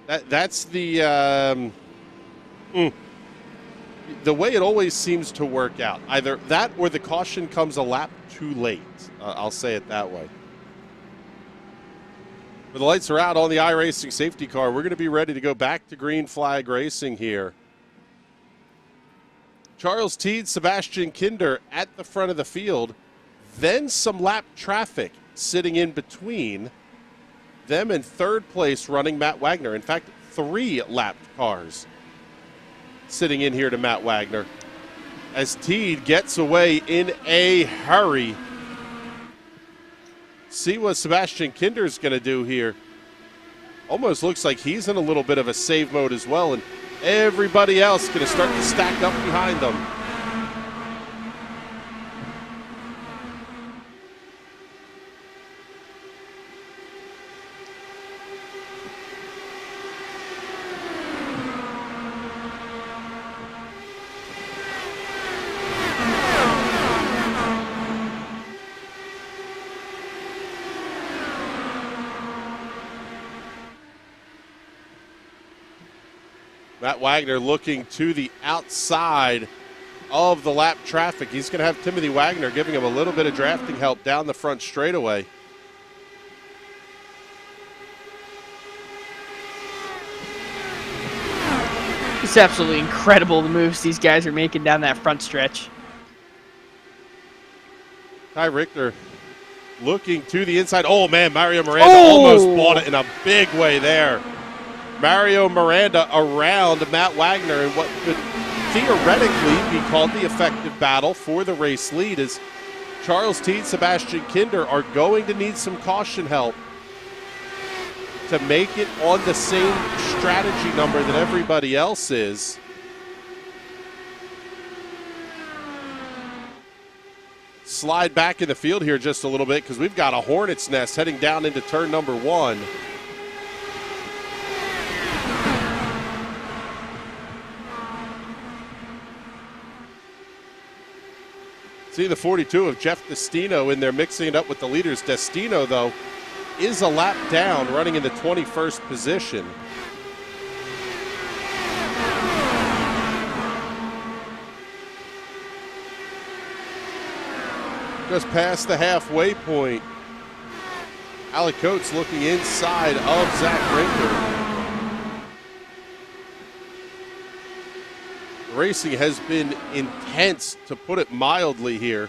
that's the way it always seems to work out. Either that or the caution comes a lap too late. I'll say it that way. But the lights are out on the iRacing safety car. We're going to be ready to go back to green flag racing here. Charles Teed, Sebastian Kinder at the front of the field. Then some lap traffic sitting in between them and third place running Matt Wagner. In fact, 3 lapped cars sitting in here to Matt Wagner as Teed gets away in a hurry. See what Sebastian Kinder is going to do here. Almost looks like he's in a little bit of a save mode as well, and everybody else going to start to stack up behind them. Matt Wagner looking to the outside of the lap traffic. He's going to have Timothy Wagner giving him a little bit of drafting help down the front straightaway. It's absolutely incredible the moves these guys are making down that front stretch. Ty Richter looking to the inside. Oh, man, Mario Miranda almost bought it in a big way there. Mario Miranda around Matt Wagner in what could theoretically be called the effective battle for the race lead as Charles Teed, Sebastian Kinder are going to need some caution help to make it on the same strategy number that everybody else is. Slide back in the field here just a little bit because we've got a hornet's nest heading down into turn number 1. See the 42 of Jeff Destino in there mixing it up with the leaders. Destino, though, is a lap down, running in the 21st position. Just past the halfway point. Alec Coates looking inside of Zach Richter. The racing has been intense, to put it mildly, here.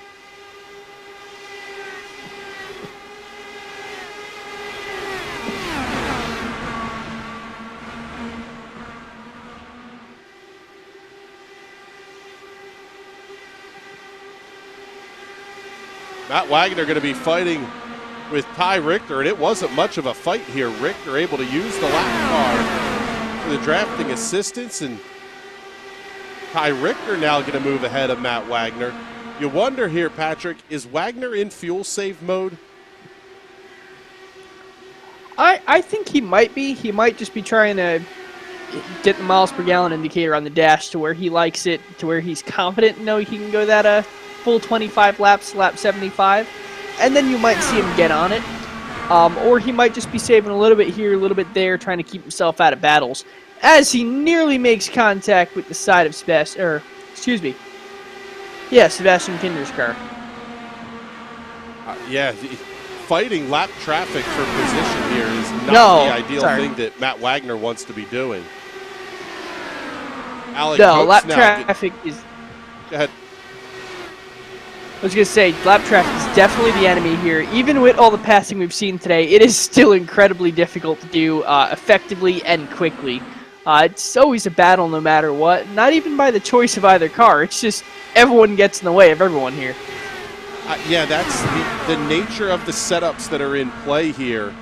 Matt Wagner going to be fighting with Ty Richter, and it wasn't much of a fight here. Richter able to use the lap car for the drafting assistance, and Ty Richter now going to move ahead of Matt Wagner. You wonder here, Patrick, is Wagner in fuel save mode? I think he might be. He might just be trying to get the miles per gallon indicator on the dash to where he likes it, to where he's confident he can go that full 25 laps, lap 75, and then you might see him get on it. Or he might just be saving a little bit here, a little bit there, trying to keep himself out of battles, as he nearly makes contact with the side of Sebastian Kinder's car. Fighting lap traffic for position here is not the ideal thing that Matt Wagner wants to be doing. Lap traffic is... Go ahead. I was going to say, lap traffic is definitely the enemy here. Even with all the passing we've seen today, it is still incredibly difficult to do effectively and quickly. It's always a battle no matter what, not even by the choice of either car. It's just everyone gets in the way of everyone here. That's the nature of the setups that are in play here.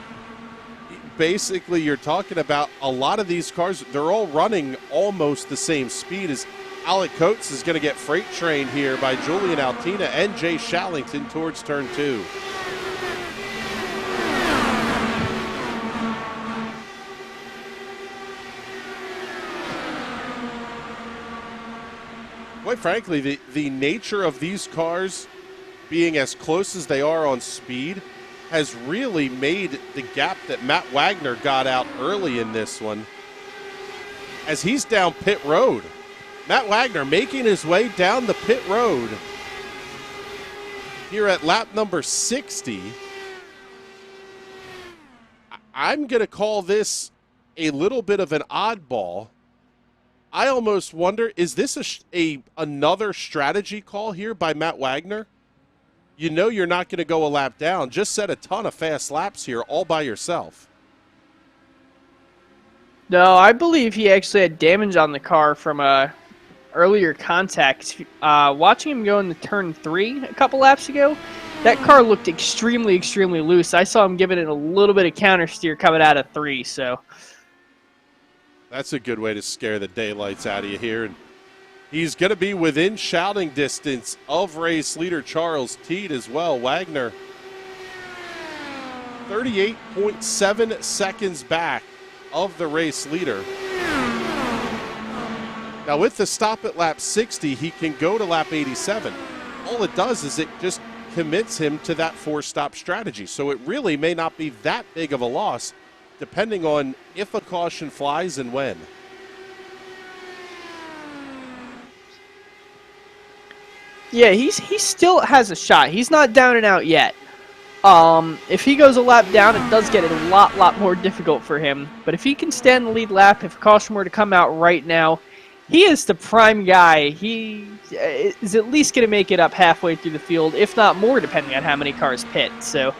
Basically, you're talking about a lot of these cars, they're all running almost the same speed. As Alec Coates is going to get freight trained here by Julian Altina and Jay Shallington towards turn 2. Quite frankly, the nature of these cars being as close as they are on speed has really made the gap that Matt Wagner got out early in this one, as he's down pit road. Matt Wagner making his way down the pit road here at lap number 60. I'm going to call this a little bit of an oddball. I almost wonder, is this another strategy call here by Matt Wagner? You know you're not going to go a lap down. Just set a ton of fast laps here all by yourself. No, I believe he actually had damage on the car from earlier contact. Watching him go into turn 3 a couple laps ago, that car looked extremely, extremely loose. I saw him giving it a little bit of counter steer coming out of 3, so... That's a good way to scare the daylights out of you here. And he's going to be within shouting distance of race leader Charles Teed as well. Wagner, 38.7 seconds back of the race leader. Now with the stop at lap 60, he can go to lap 87. All it does is it just commits him to that 4-stop strategy. So it really may not be that big of a loss, depending on if a caution flies and when. Yeah, he still has a shot. He's not down and out yet. If he goes a lap down, it does get a lot more difficult for him. But if he can stand the lead lap, if a caution were to come out right now, he is the prime guy. He is at least going to make it up halfway through the field, if not more, depending on how many cars pit. So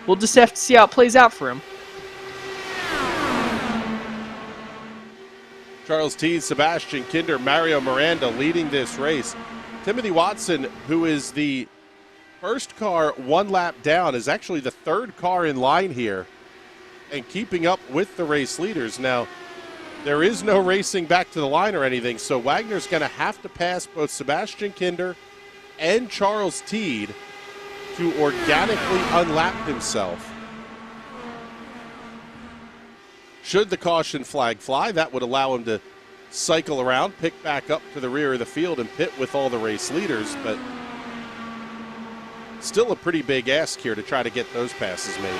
we'll just have to see how it plays out for him. Charles Teed, Sebastian Kinder, Mario Miranda leading this race. Timothy Watson, who is the first car 1 lap down, is actually the 3rd car in line here and keeping up with the race leaders. Now, there is no racing back to the line or anything, so Wagner's going to have to pass both Sebastian Kinder and Charles Teed to organically unlap himself. Should the caution flag fly, that would allow him to cycle around, pick back up to the rear of the field, and pit with all the race leaders. But Still a pretty big ask here to try to get those passes made.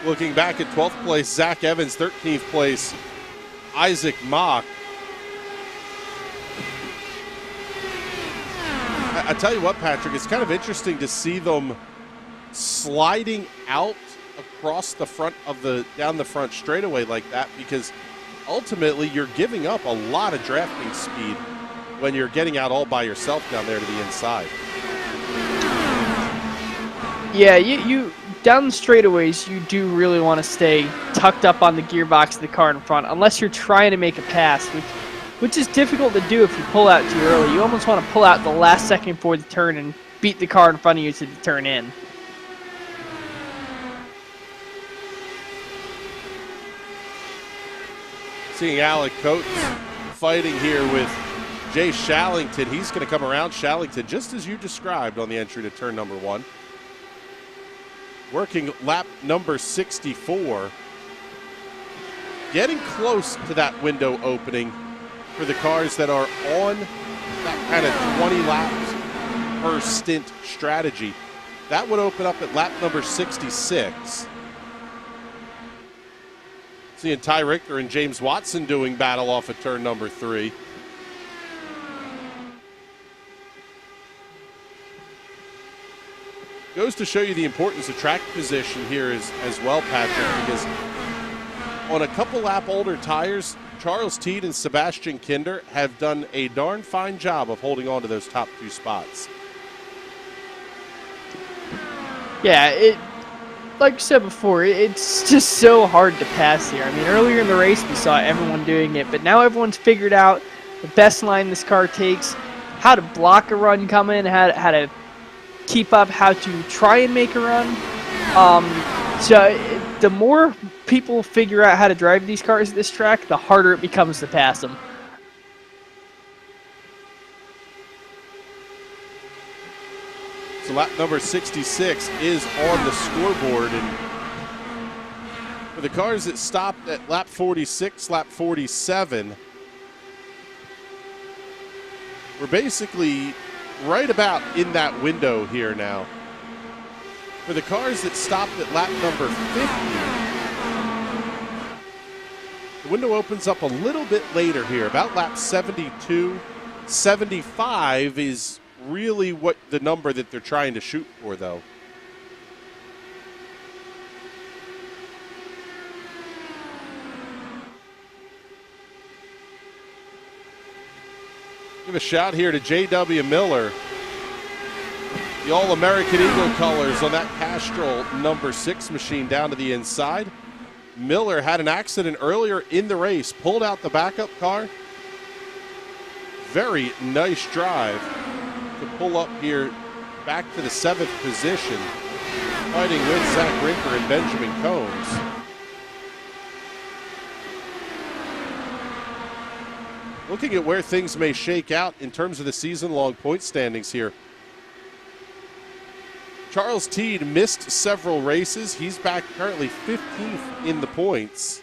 Looking back at 12th place, Zach Evans, 13th place, Isaac Mock. I tell you what, Patrick, it's kind of interesting to see them sliding out across the front of down the front straightaway like that, because ultimately you're giving up a lot of drafting speed when you're getting out all by yourself down there to the inside. Yeah, you down the straightaways, you do really want to stay tucked up on the gearbox of the car in front, unless you're trying to make a pass, which is difficult to do if you pull out too early. You almost want to pull out the last second before the turn and beat the car in front of you to the turn in. Seeing Alec Coates fighting here with Jay Shallington. He's going to come around Shallington just as you described on the entry to turn number 1. Working lap number 64. Getting close to that window opening for the cars that are on that kind of 20 laps per stint strategy. That would open up at lap number 66. Seeing Ty Richter and James Watson doing battle off of turn number 3. Goes to show you the importance of track position here as well, Patrick, because on a couple lap older tires, Charles Teed and Sebastian Kinder have done a darn fine job of holding on to those top 2 spots. Yeah, like I said before, it's just so hard to pass here. I mean, earlier in the race we saw everyone doing it, but now everyone's figured out the best line this car takes, how to block a run coming, how to keep up, how to try and make a run. So the more people figure out how to drive these cars at this track, the harder it becomes to pass them. So lap number 66 is on the scoreboard, and for the cars that stopped at lap 46, lap 47, we're basically right about in that window here now. For the cars that stopped at lap number 50, the window opens up a little bit later here, about lap 72. 75 is really what the number that they're trying to shoot for, though. Give a shout here to J.W. Miller. The All-American Eagle colors on that Castrol number 6 machine down to the inside. Miller had an accident earlier in the race, pulled out the backup car. Very nice drive to pull up here back to the 7th position, fighting with Zach Rinker and Benjamin Combs. Looking at where things may shake out in terms of the season-long point standings here. Charles Teed missed several races. He's back currently 15th in the points.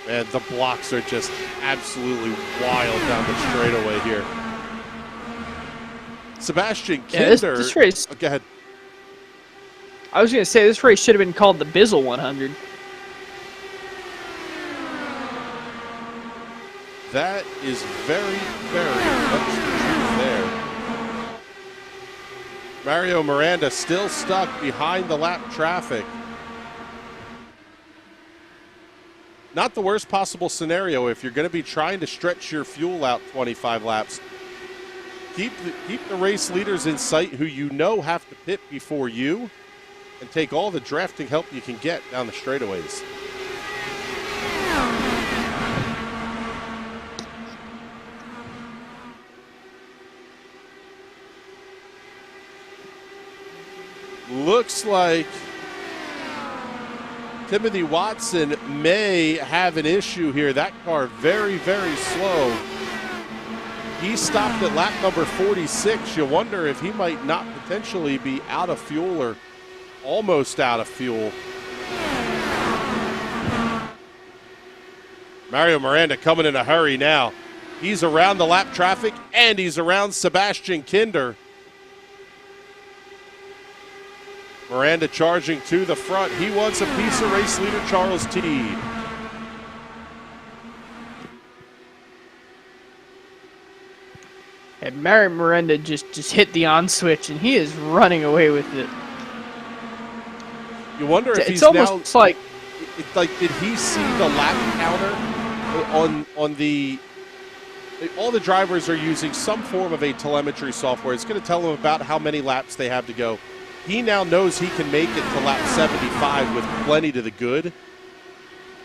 And the blocks are just absolutely wild down the straightaway here. Sebastian Kinder. This race. Oh, go ahead. I was going to say, this race should have been called the Bizzle 100. That is very, very much the truth there. Mario Miranda still stuck behind the lap traffic. Not the worst possible scenario if you're going to be trying to stretch your fuel out 25 laps. Keep the race leaders in sight who you know have to pit before you, and take all the drafting help you can get down the straightaways. Looks like Timothy Watson may have an issue here. That car very, very slow. He stopped at lap number 46. You wonder if he might not potentially be out of fuel or almost out of fuel. Mario Miranda coming in a hurry now. He's around the lap traffic, and he's around Sebastian Kinder. Miranda charging to the front. He wants a piece of race leader Charles Teed. And Mario Miranda just hit the on switch, and he is running away with it. You wonder if it's he's almost now, like did he see the lap counter on the? All the drivers are using some form of a telemetry software. It's going to tell them about how many laps they have to go. He now knows he can make it to lap 75 with plenty to the good.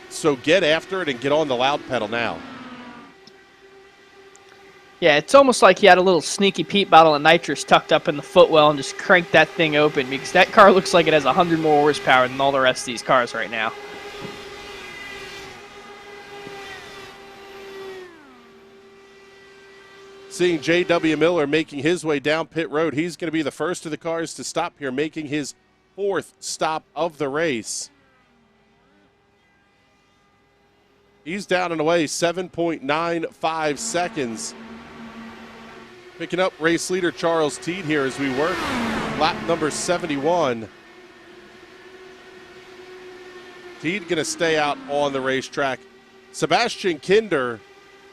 So get after it and get on the loud pedal now. Yeah, it's almost like he had a little sneaky Pete bottle of nitrous tucked up in the footwell and just cranked that thing open, because that car looks like it has 100 more horsepower than all the rest of these cars right now. Seeing J.W. Miller making his way down pit road. He's going to be the first of the cars to stop here, making his 4th stop of the race. He's down and away 7.95 seconds. Picking up race leader Charles Teed here as we work lap number 71. Teed going to stay out on the racetrack. Sebastian Kinder,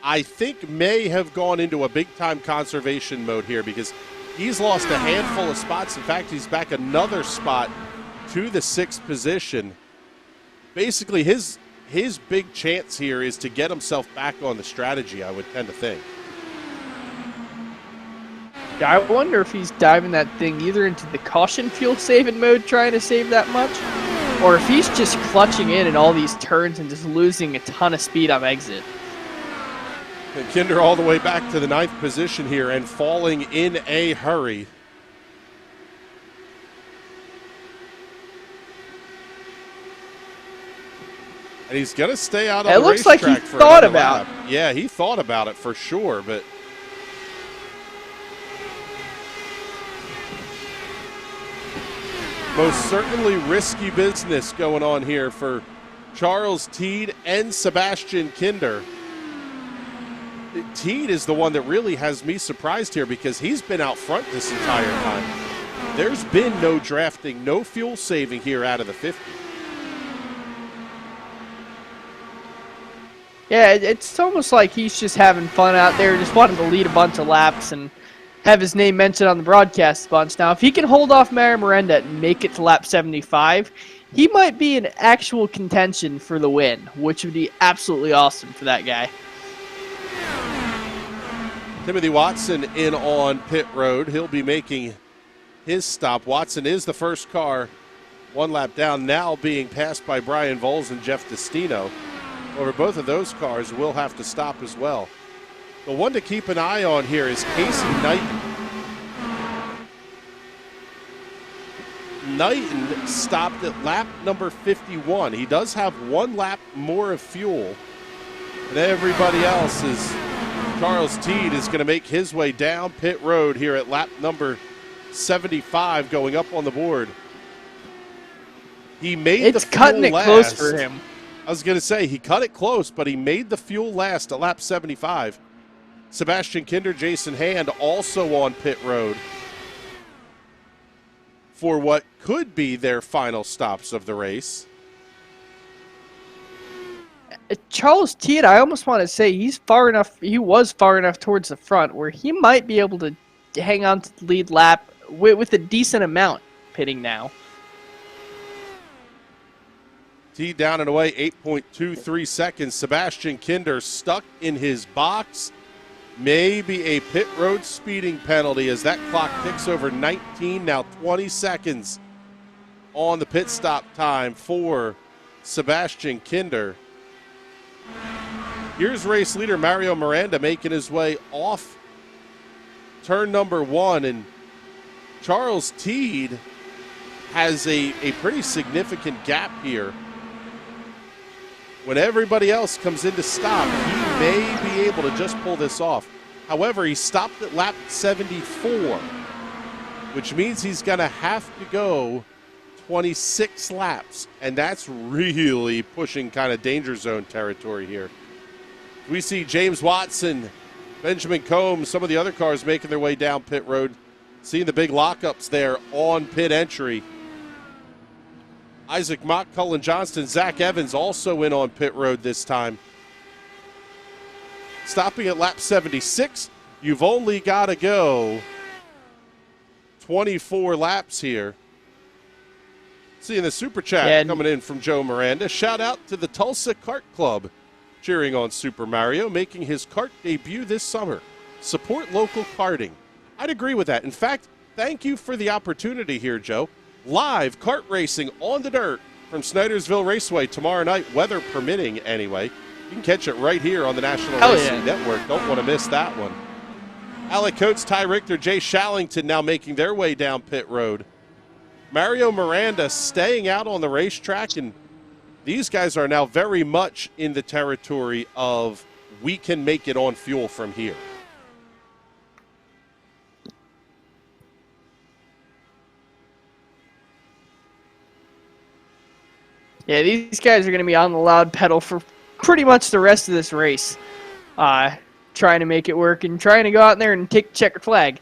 I think, may have gone into a big-time conservation mode here because he's lost a handful of spots. In fact, he's back another spot to the 6th position. Basically, his big chance here is to get himself back on the strategy, I would tend to think. Yeah, I wonder if he's diving that thing either into the caution fuel saving mode, trying to save that much, or if he's just clutching in all these turns and just losing a ton of speed on exit. And Kinder all the way back to the 9th position here and falling in a hurry. And he's going to stay out on the racetrack. It looks like he thought about it. Yeah, he thought about it for sure, but most certainly risky business going on here for Charles Teed and Sebastian Kinder. Teed is the one that really has me surprised here because he's been out front this entire time. There's been no drafting, no fuel saving here out of the 50. Yeah, it's almost like he's just having fun out there, just wanting to lead a bunch of laps and have his name mentioned on the broadcast a bunch. Now, if he can hold off Mario Miranda and make it to lap 75, he might be in actual contention for the win, which would be absolutely awesome for that guy. Timothy Watson in on pit road. He'll be making his stop. Watson is the first car one lap down, now being passed by Brian Voles and Jeff Destino. Over both of those cars will have to stop as well. The one to keep an eye on here is Casey Knighton. Knighton stopped at lap number 51. He does have one lap more of fuel than everybody else. Is Charles Teed is going to make his way down pit road here at lap number 75, going up on the board. He made the fuel cutting it last. Close for him. I was going to say, he cut it close, but he made the fuel last at lap 75. Sebastian Kinder, Jason Hand also on pit road for what could be their final stops of the race. Charles Teed, I almost want to say he was far enough towards the front where he might be able to hang on to the lead lap with a decent amount pitting now. Teed down and away, 8.23 seconds. Sebastian Kinder stuck in his box. Maybe a pit road speeding penalty as that clock ticks over 19, now 20 seconds on the pit stop time for Sebastian Kinder. Here's race leader Mario Miranda making his way off turn number 1, and Charles Teed has a pretty significant gap here When everybody else comes in to stop, he may be able to just pull this off. However, he stopped at lap 74, which means he's going to have to go 26 laps, and that's really pushing kind of danger zone territory here. We see James Watson, Benjamin Combs, some of the other cars making their way down pit road, seeing the big lockups there on pit entry. Isaac Mock, Cullen Johnston, Zach Evans also in on pit road this time. Stopping at lap 76, you've only got to go 24 laps here. Seeing the super chat coming in from Joe Miranda. Shout out to the Tulsa Kart Club cheering on Super Mario, making his kart debut this summer. Support local karting. I'd agree with that. In fact, thank you for the opportunity here, Joe. Live kart racing on the dirt from Snydersville Raceway tomorrow night, weather permitting anyway. You can catch it right here on the National Racing Network. Don't want to miss that one. Alec Coates, Ty Richter, Jay Shallington now making their way down pit road. Mario Miranda staying out on the racetrack, and these guys are now very much in the territory of we can make it on fuel from here. Yeah, these guys are going to be on the loud pedal for pretty much the rest of this race, trying to make it work and trying to go out there and take the checkered flag.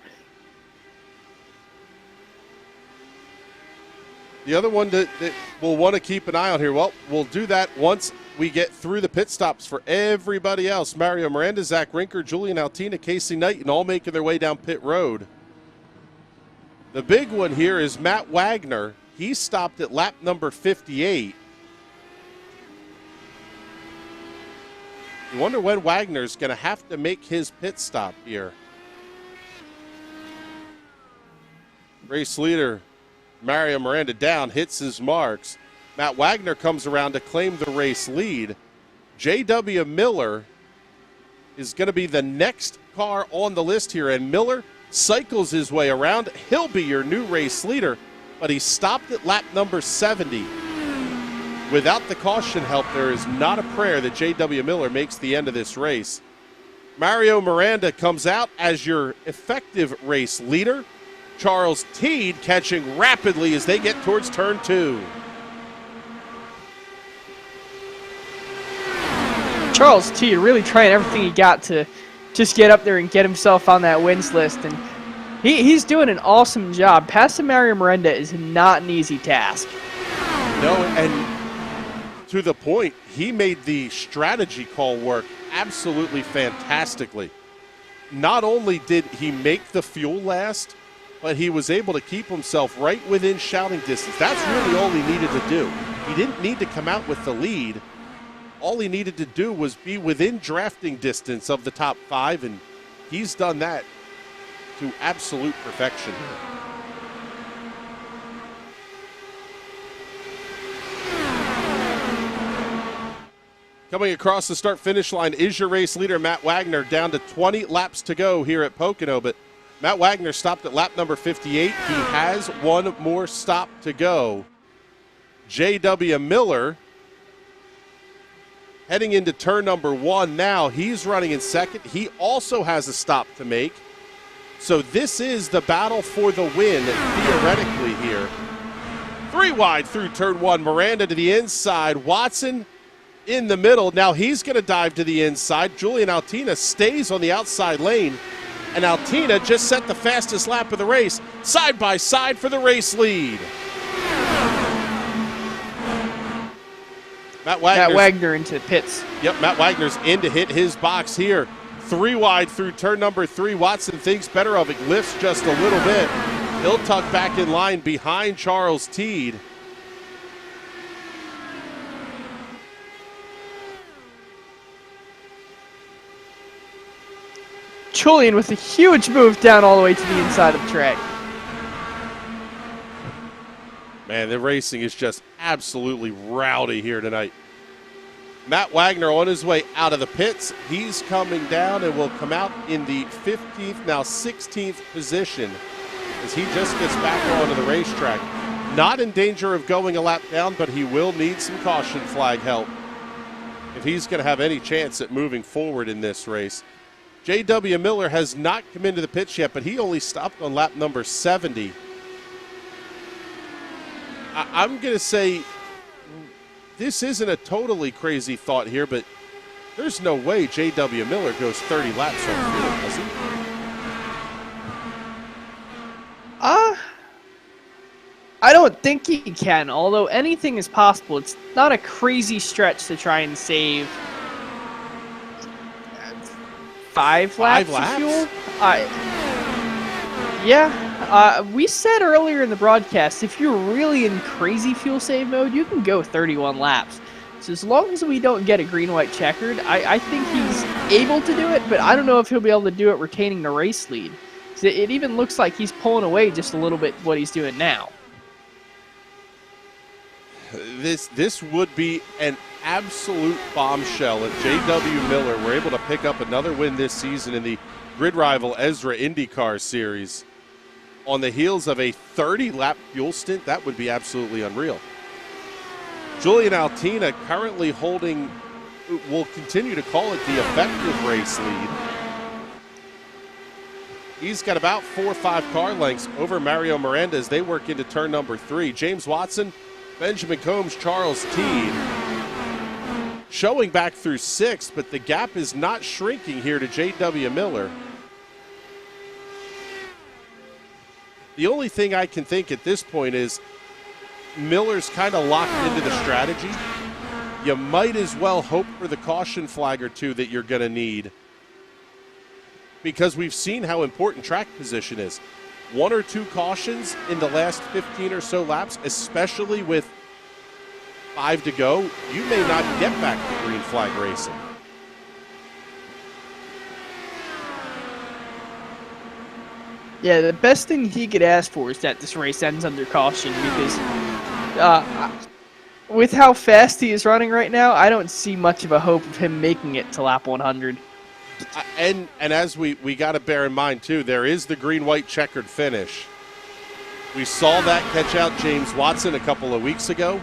The other one that we'll want to keep an eye on here, well, we'll do that once we get through the pit stops for everybody else. Mario Miranda, Zach Rinker, Julian Altina, Casey Knight, and all making their way down pit road. The big one here is Matt Wagner. He stopped at lap number 58. You wonder when Wagner's going to have to make his pit stop here. Race leader Mario Miranda down, hits his marks. Matt Wagner comes around to claim the race lead. J.W. Miller is going to be the next car on the list here, and Miller cycles his way around. He'll be your new race leader, but he stopped at lap number 70. Without the caution help, there is not a prayer that J.W. Miller makes the end of this race. Mario Miranda comes out as your effective race leader. Charles Teed catching rapidly as they get towards turn 2. Charles Teed really trying everything he got to just get up there and get himself on that wins list, and he's doing an awesome job. Passing Mario Miranda is not an easy task. No, and to the point, he made the strategy call work absolutely fantastically. Not only did he make the fuel last, but he was able to keep himself right within shouting distance. That's really all he needed to do. He didn't need to come out with the lead. All he needed to do was be within drafting distance of the top 5, and he's done that to absolute perfection. Coming across the start-finish line is your race leader, Matt Wagner, down to 20 laps to go here at Pocono, but Matt Wagner stopped at lap number 58. He has one more stop to go. J.W. Miller heading into turn number 1 now. He's running in second. He also has a stop to make. So this is the battle for the win, theoretically here. 3 wide through turn 1. Miranda to the inside. Watson in the middle. Now he's going to dive to the inside. Julian Altina stays on the outside lane. And Altina just set the fastest lap of the race, side by side for the race lead. Matt Wagner into the pits. Yep, Matt Wagner's in to hit his box here. 3 wide through turn number 3. Watson thinks better of it, lifts just a little bit. He'll tuck back in line behind Charles Teed. Julian with a huge move down all the way to the inside of the track. Man, the racing is just absolutely rowdy here tonight. Matt Wagner on his way out of the pits. He's coming down and will come out in the 15th, now 16th position as he just gets back onto the racetrack. Not in danger of going a lap down, but he will need some caution flag help. if he's going to have any chance at moving forward in this race. J.W. Miller has not come into the pits yet, but he only stopped on lap number 70. I'm going to say this isn't a totally crazy thought here, but there's no way J.W. Miller goes 30 laps on the field, does he? I don't think he can, although anything is possible. It's not a crazy stretch to try and save 5 laps of fuel. We said earlier in the broadcast, if you're really in crazy fuel save mode, you can go 31 laps. So as long as we don't get a green-white checkered, I think he's able to do it, but I don't know if he'll be able to do it retaining the race lead. So it even looks like he's pulling away just a little bit what he's doing now. This would be an absolute bombshell if J.W. Miller were able to pick up another win this season in the Grid Rival ESRA IndyCar Series on the heels of a 30-lap fuel stint. That would be absolutely unreal. Julian Altina currently holding, we'll continue to call it the effective race lead. He's got about 4 or 5 car lengths over Mario Miranda as they work into turn number 3. James Watson, Benjamin Combs, Charles Teed showing back through 6th, but the gap is not shrinking here to J.W. Miller. The only thing I can think at this point is Miller's kind of locked into the strategy. You might as well hope for the caution flag or two that you're going to need, because we've seen how important track position is. 1 or 2 cautions in the last 15 or so laps, especially with 5 to go, you may not get back to green flag racing. Yeah, the best thing he could ask for is that this race ends under caution, because with how fast he is running right now, I don't see much of a hope of him making it to lap 100. And as we got to bear in mind, too, there is the green-white checkered finish. We saw that catch out James Watson a couple of weeks ago.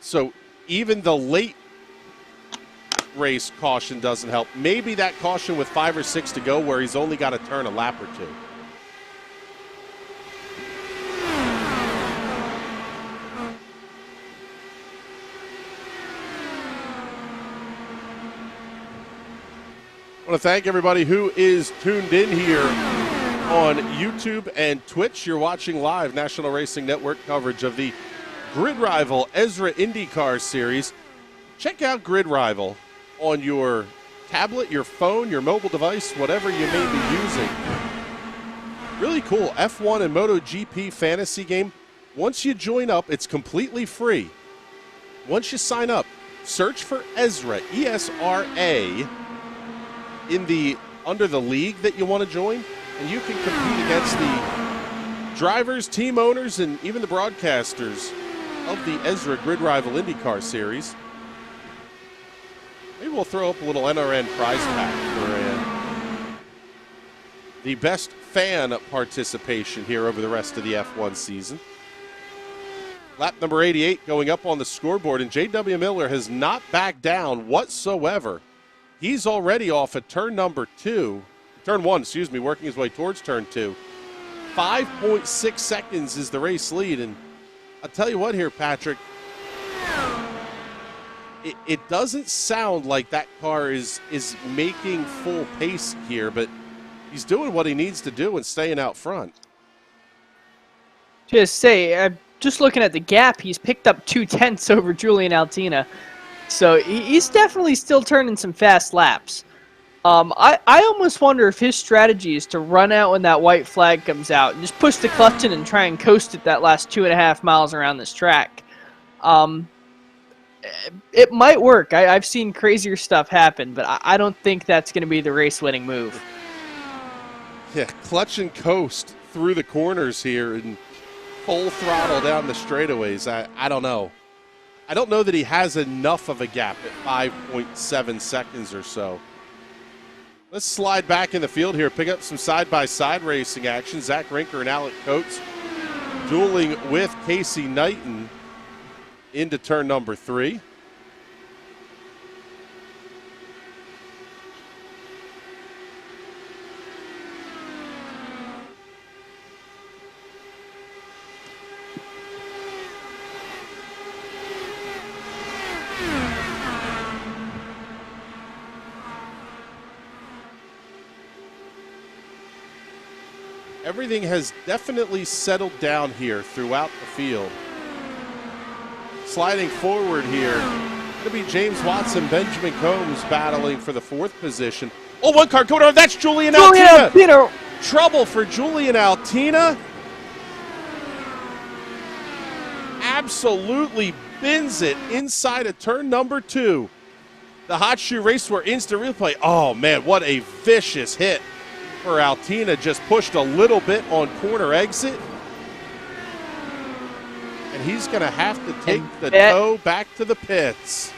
So even the late race caution doesn't help. Maybe that caution with 5 or 6 to go where he's only got to turn a lap or 2. I want to thank everybody who is tuned in here on YouTube and Twitch. You're watching live National Racing Network coverage of the Grid Rival ESRA IndyCar Series. Check out Grid Rival on your tablet, your phone, your mobile device, whatever you may be using. Really cool F1 and MotoGP fantasy game. Once you join up, it's completely free. Once you sign up, search for ESRA, ESRA, under the league that you want to join, and you can compete against the drivers, team owners, and even the broadcasters of the ESRA Grid Rival IndyCar Series. Maybe we'll throw up a little NRN prize pack for the best fan participation here over the rest of the F1 season. Lap number 88 going up on the scoreboard, and J.W. Miller has not backed down whatsoever. He's already off at turn 1, working his way towards turn 2. 5.6 seconds is the race lead, and I'll tell you what here, Patrick, it doesn't sound like that car is making full pace here, but he's doing what he needs to do and staying out front. Just say, just looking at the gap, he's picked up 0.2 over Julian Altina. So he's definitely still turning some fast laps. I almost wonder if his strategy is to run out when that white flag comes out and just push the clutch in and try and coast it that last 2.5 miles around this track. It might work. I've seen crazier stuff happen, but I don't think that's going to be the race-winning move. Yeah, clutch and coast through the corners here and full throttle down the straightaways. I don't know. I don't know that he has enough of a gap at 5.7 seconds or so. Let's slide back in the field here, pick up some side-by-side racing action. Zach Rinker and Alec Coates dueling with Casey Knighton. into turn number 3. Everything has definitely settled down here throughout the field. Sliding forward here, going to be James Watson, Benjamin Combs battling for the 4th position. Oh, one car going over. That's Julian Altina. Trouble for Julian Altina. Absolutely bins it inside of turn number 2. The Hot Shoe Race War instant replay. Oh, man, what a vicious hit for Altina. Just pushed a little bit on corner exit. And he's going to have to take the tow back to the pits.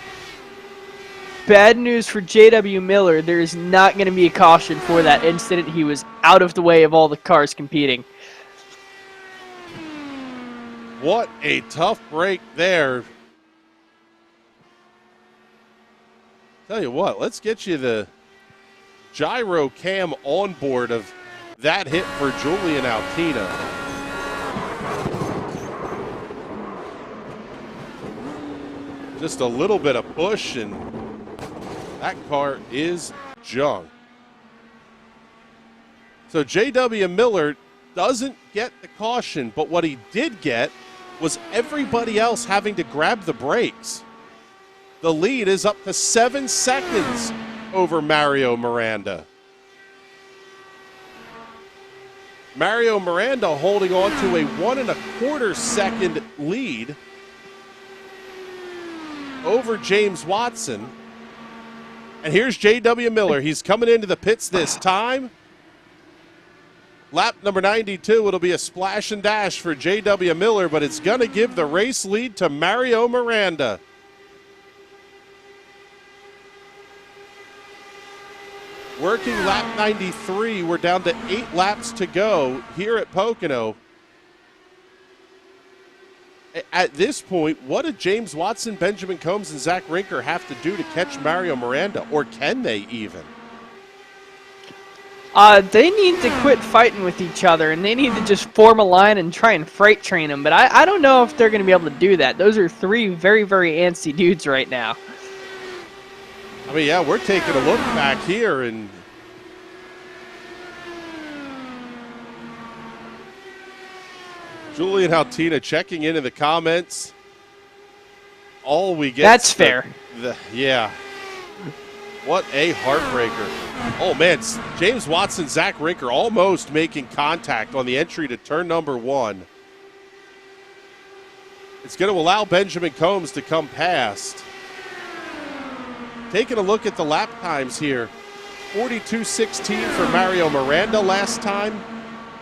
Bad news for J.W. Miller. There is not going to be a caution for that incident. He was out of the way of all the cars competing. What a tough break there. Tell you what, let's get you the gyro cam on board of that hit for Julian Altina. Just a little bit of push, and that car is junk. So J.W. Miller doesn't get the caution, but what he did get was everybody else having to grab the brakes. The lead is up to 7 seconds over Mario Miranda. Mario Miranda holding on to a 1 1/4 second lead over James Watson. And here's J.W. Miller. He's coming into the pits this time. Lap number 92, it'll be a splash and dash for J.W. Miller, but it's going to give the race lead to Mario Miranda. Working lap 93, we're down to 8 laps to go here at Pocono. At this point, what do James Watson, Benjamin Combs, and Zach Rinker have to do to catch Mario Miranda, or can they even? They need to quit fighting with each other, and they need to just form a line and try and freight train them. But I don't know if they're going to be able to do that. Those are 3 very, very antsy dudes right now. I mean, yeah, we're taking a look back here, and Julian Altina checking in the comments. All we get. That's fair. Yeah. What a heartbreaker. Oh, man. James Watson, Zach Rinker almost making contact on the entry to turn number 1. It's going to allow Benjamin Combs to come past. Taking a look at the lap times here. 42.16 for Mario Miranda last time.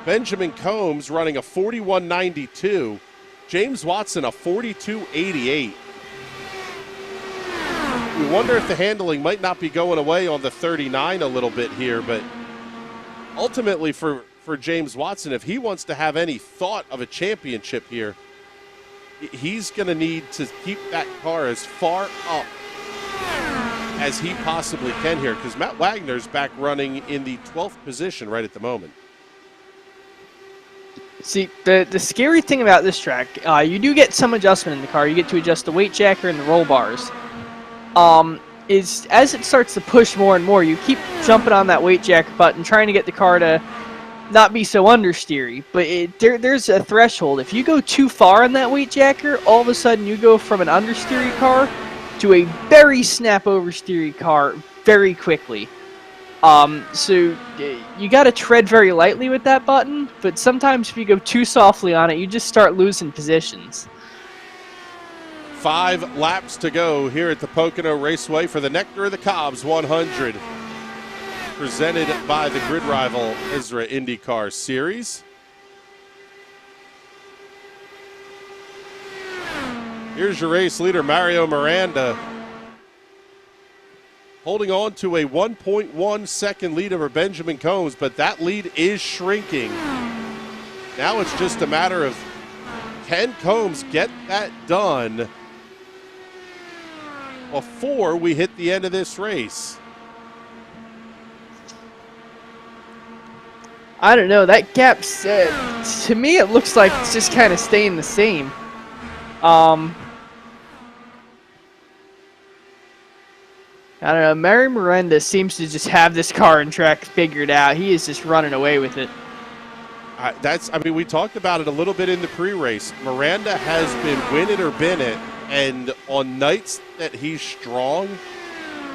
Benjamin Combs running a 41.92. James Watson a 42.88. We wonder if the handling might not be going away on the 39 a little bit here, but ultimately for James Watson, if he wants to have any thought of a championship here, he's going to need to keep that car as far up as he possibly can here, because Matt Wagner's back running in the 12th position right at the moment. See, the scary thing about this track, you do get some adjustment in the car. You get to adjust the weight jacker and the roll bars. Is as it starts to push more and more, you keep jumping on that weight jacker button, trying to get the car to not be so understeery. But there's a threshold. If you go too far on that weight jacker, all of a sudden you go from an understeery car to a very snap oversteery car very quickly. So you got to tread very lightly with that button, but sometimes if you go too softly on it, you just start losing positions. 5 laps to go here at the Pocono Raceway for the Nectar of the Cobs 100, presented by the Grid Rival ESRA IndyCar Series. Here's your race leader, Mario Miranda, holding on to a 1.1 second lead over Benjamin Combs, but that lead is shrinking. Now it's just a matter of, can Combs get that done before we hit the end of this race. I don't know. That gap's to me, it looks like it's just kind of staying the same. I don't know. Mary Miranda seems to just have this car and track figured out. He is just running away with it. I mean, we talked about it a little bit in the pre-race. Miranda has been win it or bin it, and on nights that he's strong,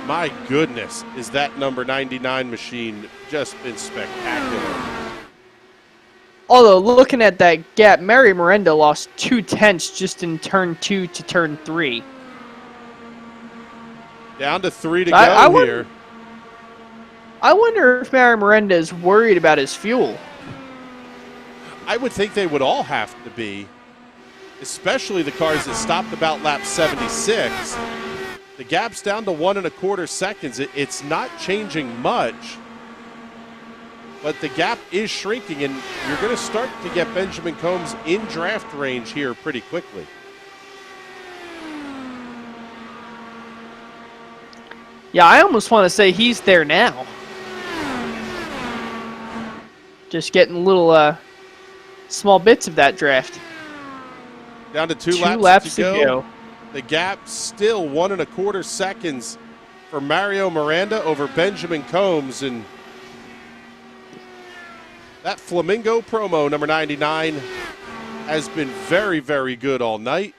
my goodness, is that number 99 machine just been spectacular. Although, looking at that gap, Mary Miranda lost 2/10 just in turn 2 to turn 3. Down to 3 to go here. I wonder if Mary Miranda is worried about his fuel. I would think they would all have to be, especially the cars that stopped about lap 76. The gap's down to 1 1/4 seconds. It's not changing much, but the gap is shrinking, and you're going to start to get Benjamin Combs in draft range here pretty quickly. Yeah, I almost want to say he's there now. Just getting little small bits of that draft. Down to 2 laps laps to go. The gap still 1 1/4 seconds for Mario Miranda over Benjamin Combs, and that Flamingo promo, number 99, has been very, very good all night.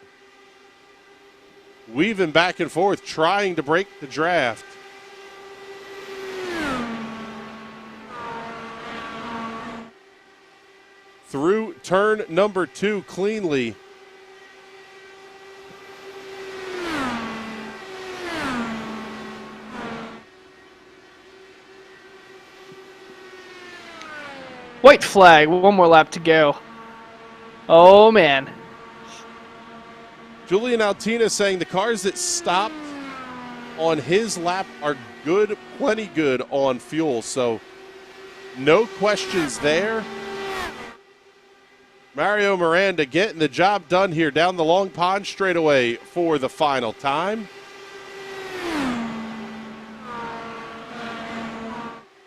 Weaving back and forth, trying to break the draft. Through turn number 2 cleanly. White flag, 1 more lap to go. Oh, man. Julian Altina saying the cars that stopped on his lap are good, plenty good on fuel, so no questions there. Mario Miranda getting the job done here down the Long Pond straightaway for the final time.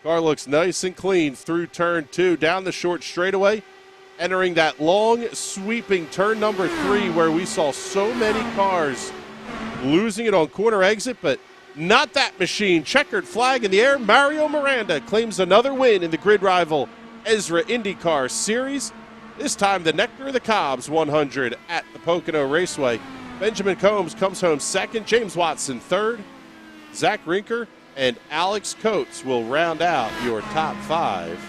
Car looks nice and clean through turn 2, down the short straightaway, entering that long sweeping turn number 3 where we saw so many cars losing it on corner exit, but not that machine. Checkered flag in the air. Mario Miranda claims another win in the grid rival ESRA IndyCar Series. This time the Nectar of the Cobs 100 at the Pocono Raceway. Benjamin Combs comes home second. James Watson third. Zach Rinker and Alex Coates will round out your top 5.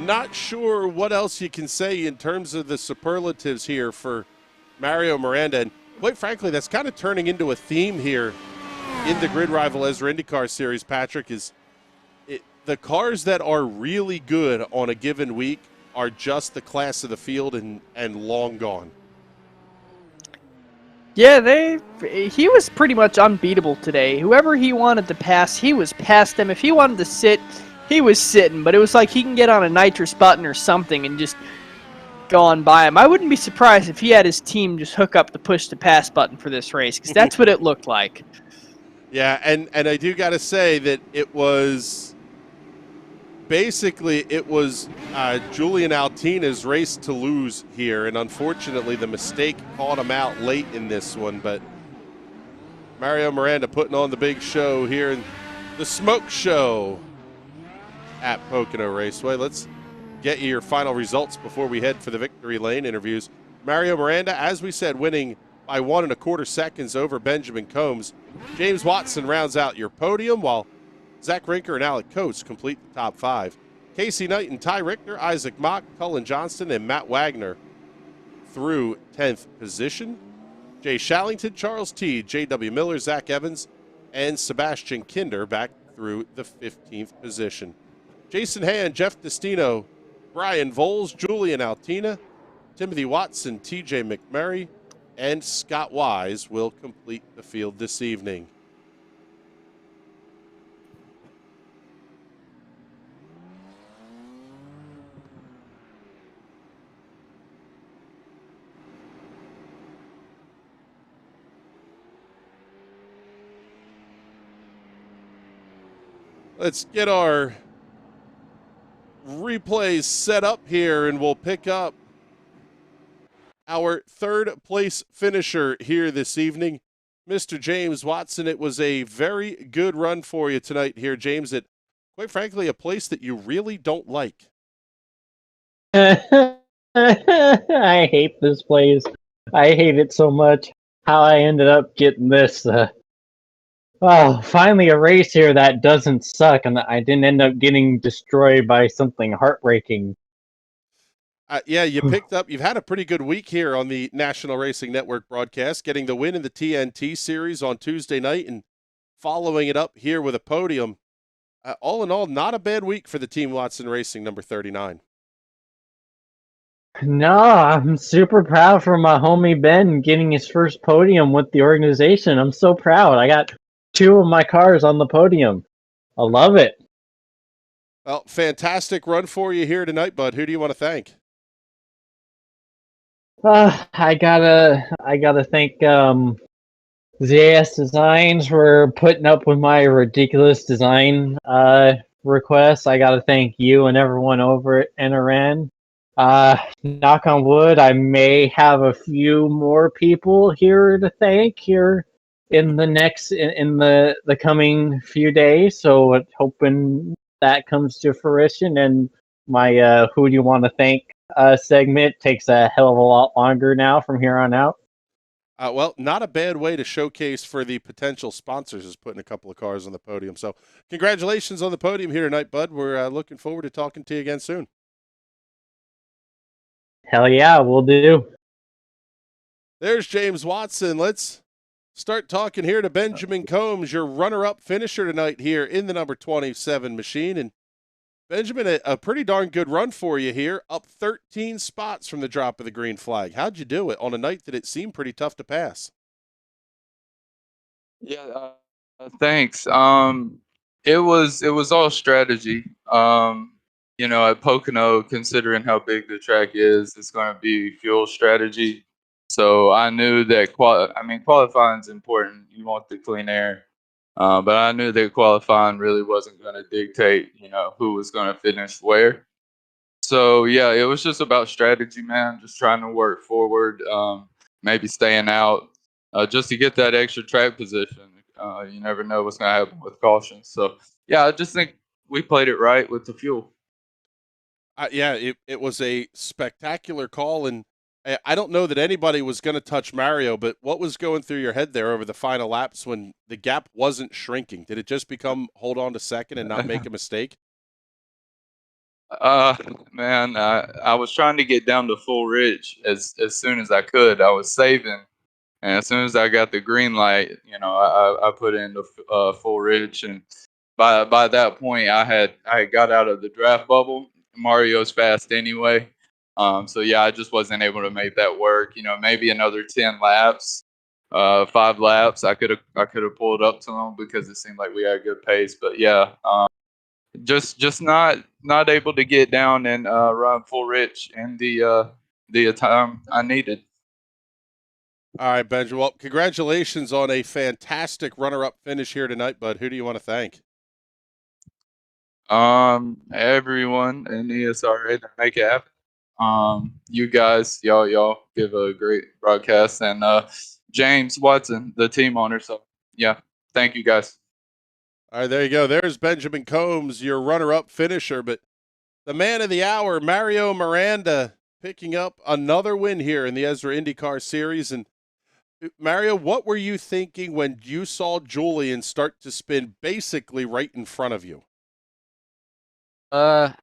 Not sure what else you can say in terms of the superlatives here for Mario Miranda. And quite frankly, that's kind of turning into a theme here in the grid rival ESRA IndyCar Series, Patrick, is the cars that are really good on a given week are just the class of the field and long gone. Yeah, he was pretty much unbeatable today. Whoever he wanted to pass, he was past them. If he wanted to sit, he was sitting. But it was like he can get on a nitrous button or something and just go on by him. I wouldn't be surprised if he had his team just hook up the push to pass button for this race, because that's what it looked like. Yeah, and I do got to say that it was basically Julian Altina's race to lose here, and unfortunately the mistake caught him out late in this one, but Mario Miranda putting on the big show here in the smoke show at Pocono Raceway. Let's get you your final results before we head for the victory lane interviews. Mario Miranda, as we said, winning by 1 1/4 seconds over Benjamin Combs. James Watson rounds out your podium, while Zach Rinker and Alec Coates complete the top 5. Casey Knight and Ty Richter, Isaac Mock, Cullen Johnston, and Matt Wagner through 10th position. Jay Shallington, Charles T, J.W. Miller, Zach Evans, and Sebastian Kinder back through the 15th position. Jason Hand, Jeff Destino, Brian Voles, Julian Altina, Timothy Watson, TJ McMurray, and Scott Wise will complete the field this evening. Let's get our replays set up here, and we'll pick up our third place finisher here this evening, Mr. James Watson. It was a very good run for you tonight here, James, at, quite frankly, a place that you really don't like. I hate this place. I hate it so much. How I ended up getting this. Finally a race here that doesn't suck, and I didn't end up getting destroyed by something heartbreaking. Yeah, you've had a pretty good week here on the National Racing Network broadcast, getting the win in the TNT series on Tuesday night and following it up here with a podium. All in all, not a bad week for the Team Watson Racing number 39. No, I'm super proud for my homie Ben getting his first podium with the organization. I'm so proud. I got 2 of my cars on the podium. I love it. Well, fantastic run for you here tonight, bud. Who do you want to thank? I gotta thank ZAS Designs for putting up with my ridiculous design requests. I gotta thank you and everyone over at NRN. Knock on wood, I may have a few more people here to thank here in the coming few days. So hoping that comes to fruition, and my who do you want to thank segment takes a hell of a lot longer now from here on out. Well, not a bad way to showcase for the potential sponsors is putting a couple of cars on the podium. So congratulations on the podium here tonight, bud. We're looking forward to talking to you again soon. Hell yeah, we'll do. There's James Watson. Let's start talking here to Benjamin Combs, your runner-up finisher tonight here in the number 27 machine. And Benjamin, a pretty darn good run for you here, up 13 spots from the drop of the green flag. How'd you do it on a night that it seemed pretty tough to pass? Yeah, thanks. It was all strategy. At Pocono, considering how big the track is, it's going to be fuel strategy. So I knew that qualifying is important. You want the clean air, but I knew that qualifying really wasn't going to dictate, who was going to finish where. So yeah, it was just about strategy, man. Just trying to work forward, maybe staying out, just to get that extra track position. You never know what's going to happen with caution. So yeah, I just think we played it right with the fuel. It was a spectacular call, and I don't know that anybody was going to touch Mario, but what was going through your head there over the final laps when the gap wasn't shrinking? Did it just become hold on to second and not make a mistake? Man, I was trying to get down to full ridge as soon as I could. I was saving, and as soon as I got the green light, I put in the full ridge, and by that point, I had got out of the draft bubble. Mario's fast anyway, so yeah, I just wasn't able to make that work. Maybe another 10 laps, 5 laps, I could have pulled up to him because it seemed like we had good pace. But yeah, just not able to get down and run full ridge in the time I needed. All right, Benjamin. Well, congratulations on a fantastic runner-up finish here tonight, bud. Who do you want to thank? Everyone in ESRA to make it happen. You guys, y'all give a great broadcast, and James Watson, the team owner. So yeah, thank you guys. All right, there you go. There's Benjamin Combs, your runner-up finisher, but the man of the hour, Mario Miranda, picking up another win here in the ESRA IndyCar Series. And Mario, what were you thinking when you saw Julian start to spin basically right in front of you? I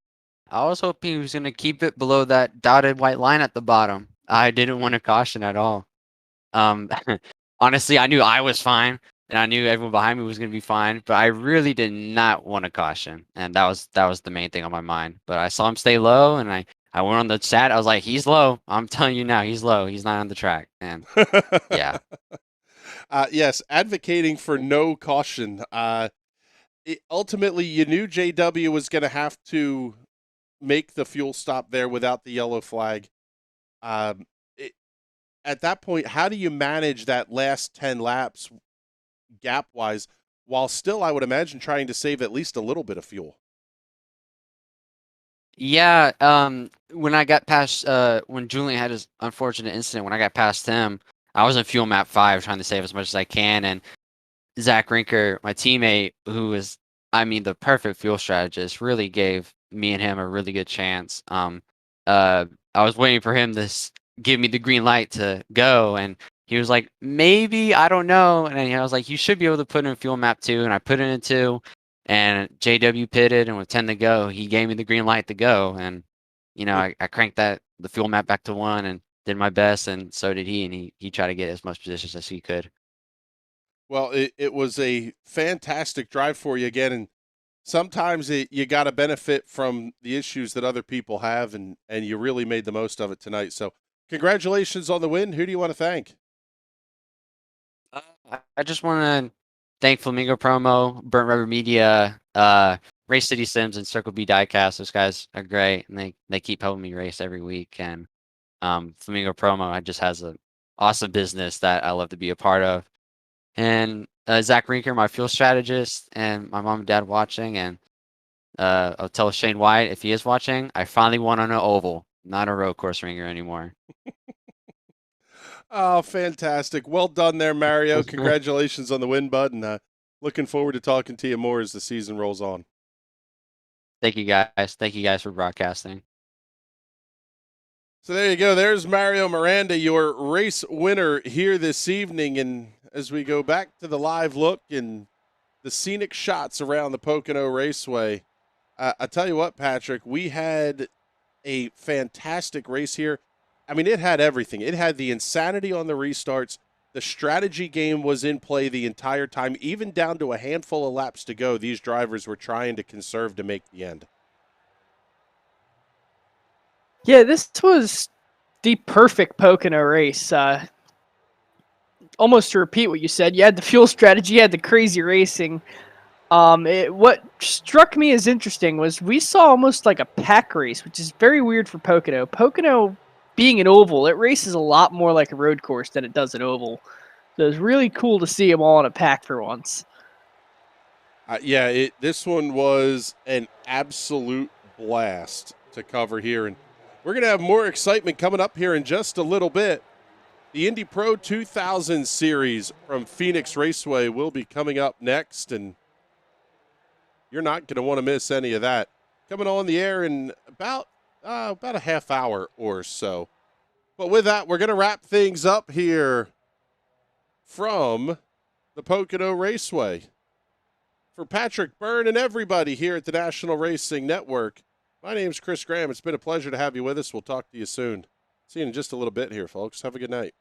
was hoping he was going to keep it below that dotted white line at the bottom. I didn't want to caution at all. Honestly, I knew I was fine, and I knew everyone behind me was going to be fine, but I really did not want to caution, and that was the main thing on my mind. But I saw him stay low, and I went on the chat. I was like, he's low. I'm telling you now, he's low. He's not on the track. And yeah. Yes, advocating for no caution. Ultimately, you knew JW was going to have to make the fuel stop there without the yellow flag. At that point, how do you manage that last 10 laps gap-wise while still, I would imagine, trying to save at least a little bit of fuel. Yeah, when I got past, when Julian had his unfortunate incident, when I got past him, I was in fuel map 5 trying to save as much as I can, and Zach Rinker, my teammate, who is, I mean, the perfect fuel strategist, really gave me and him a really good chance. I was waiting for him to give me the green light to go, and he was like, maybe, I don't know, and I was like, you should be able to put in fuel map 2, and I put it in 2. And JW pitted, and with 10 to go, he gave me the green light to go. And, I cranked the fuel map back to 1 and did my best, and so did he. And he tried to get as much positions as he could. Well, it was a fantastic drive for you again. And sometimes you got to benefit from the issues that other people have, and you really made the most of it tonight. So congratulations on the win. Who do you want to thank? I just want to thank Flamingo Promo, Burnt Rubber Media, Race City Sims, and Circle B Diecast. Those guys are great, and they keep helping me race every week. And Flamingo Promo just has an awesome business that I love to be a part of. And Zach Rinker, my fuel strategist, and my mom and dad watching. And I'll tell Shane White, if he is watching, I finally won on an oval, not a road course ringer anymore. Oh, fantastic. Well done there, Mario. Congratulations on the win, bud, and looking forward to talking to you more as the season rolls on. Thank you, guys. Thank you, guys, for broadcasting. So there you go. There's Mario Miranda, your race winner here this evening. And as we go back to the live look and the scenic shots around the Pocono Raceway, I tell you what, Patrick, we had a fantastic race here. I mean, it had everything. It had the insanity on the restarts. The strategy game was in play the entire time, even down to a handful of laps to go. These drivers were trying to conserve to make the end. Yeah, this was the perfect Pocono race. Almost to repeat what you said, you had the fuel strategy, you had the crazy racing. What struck me as interesting was we saw almost like a pack race, which is very weird for Pocono. Pocono, being an oval, it races a lot more like a road course than it does an oval. So it was really cool to see them all in a pack for once. This one was an absolute blast to cover here. And we're going to have more excitement coming up here in just a little bit. The Indy Pro 2000 Series from Phoenix Raceway will be coming up next, and you're not going to want to miss any of that. Coming on the air in about a half hour or so. But with that, we're going to wrap things up here from the Pocono Raceway. For Patrick Byrne and everybody here at the National Racing Network, my name's Chris Graham. It's been a pleasure to have you with us. We'll talk to you soon. See you in just a little bit here, folks. Have a good night.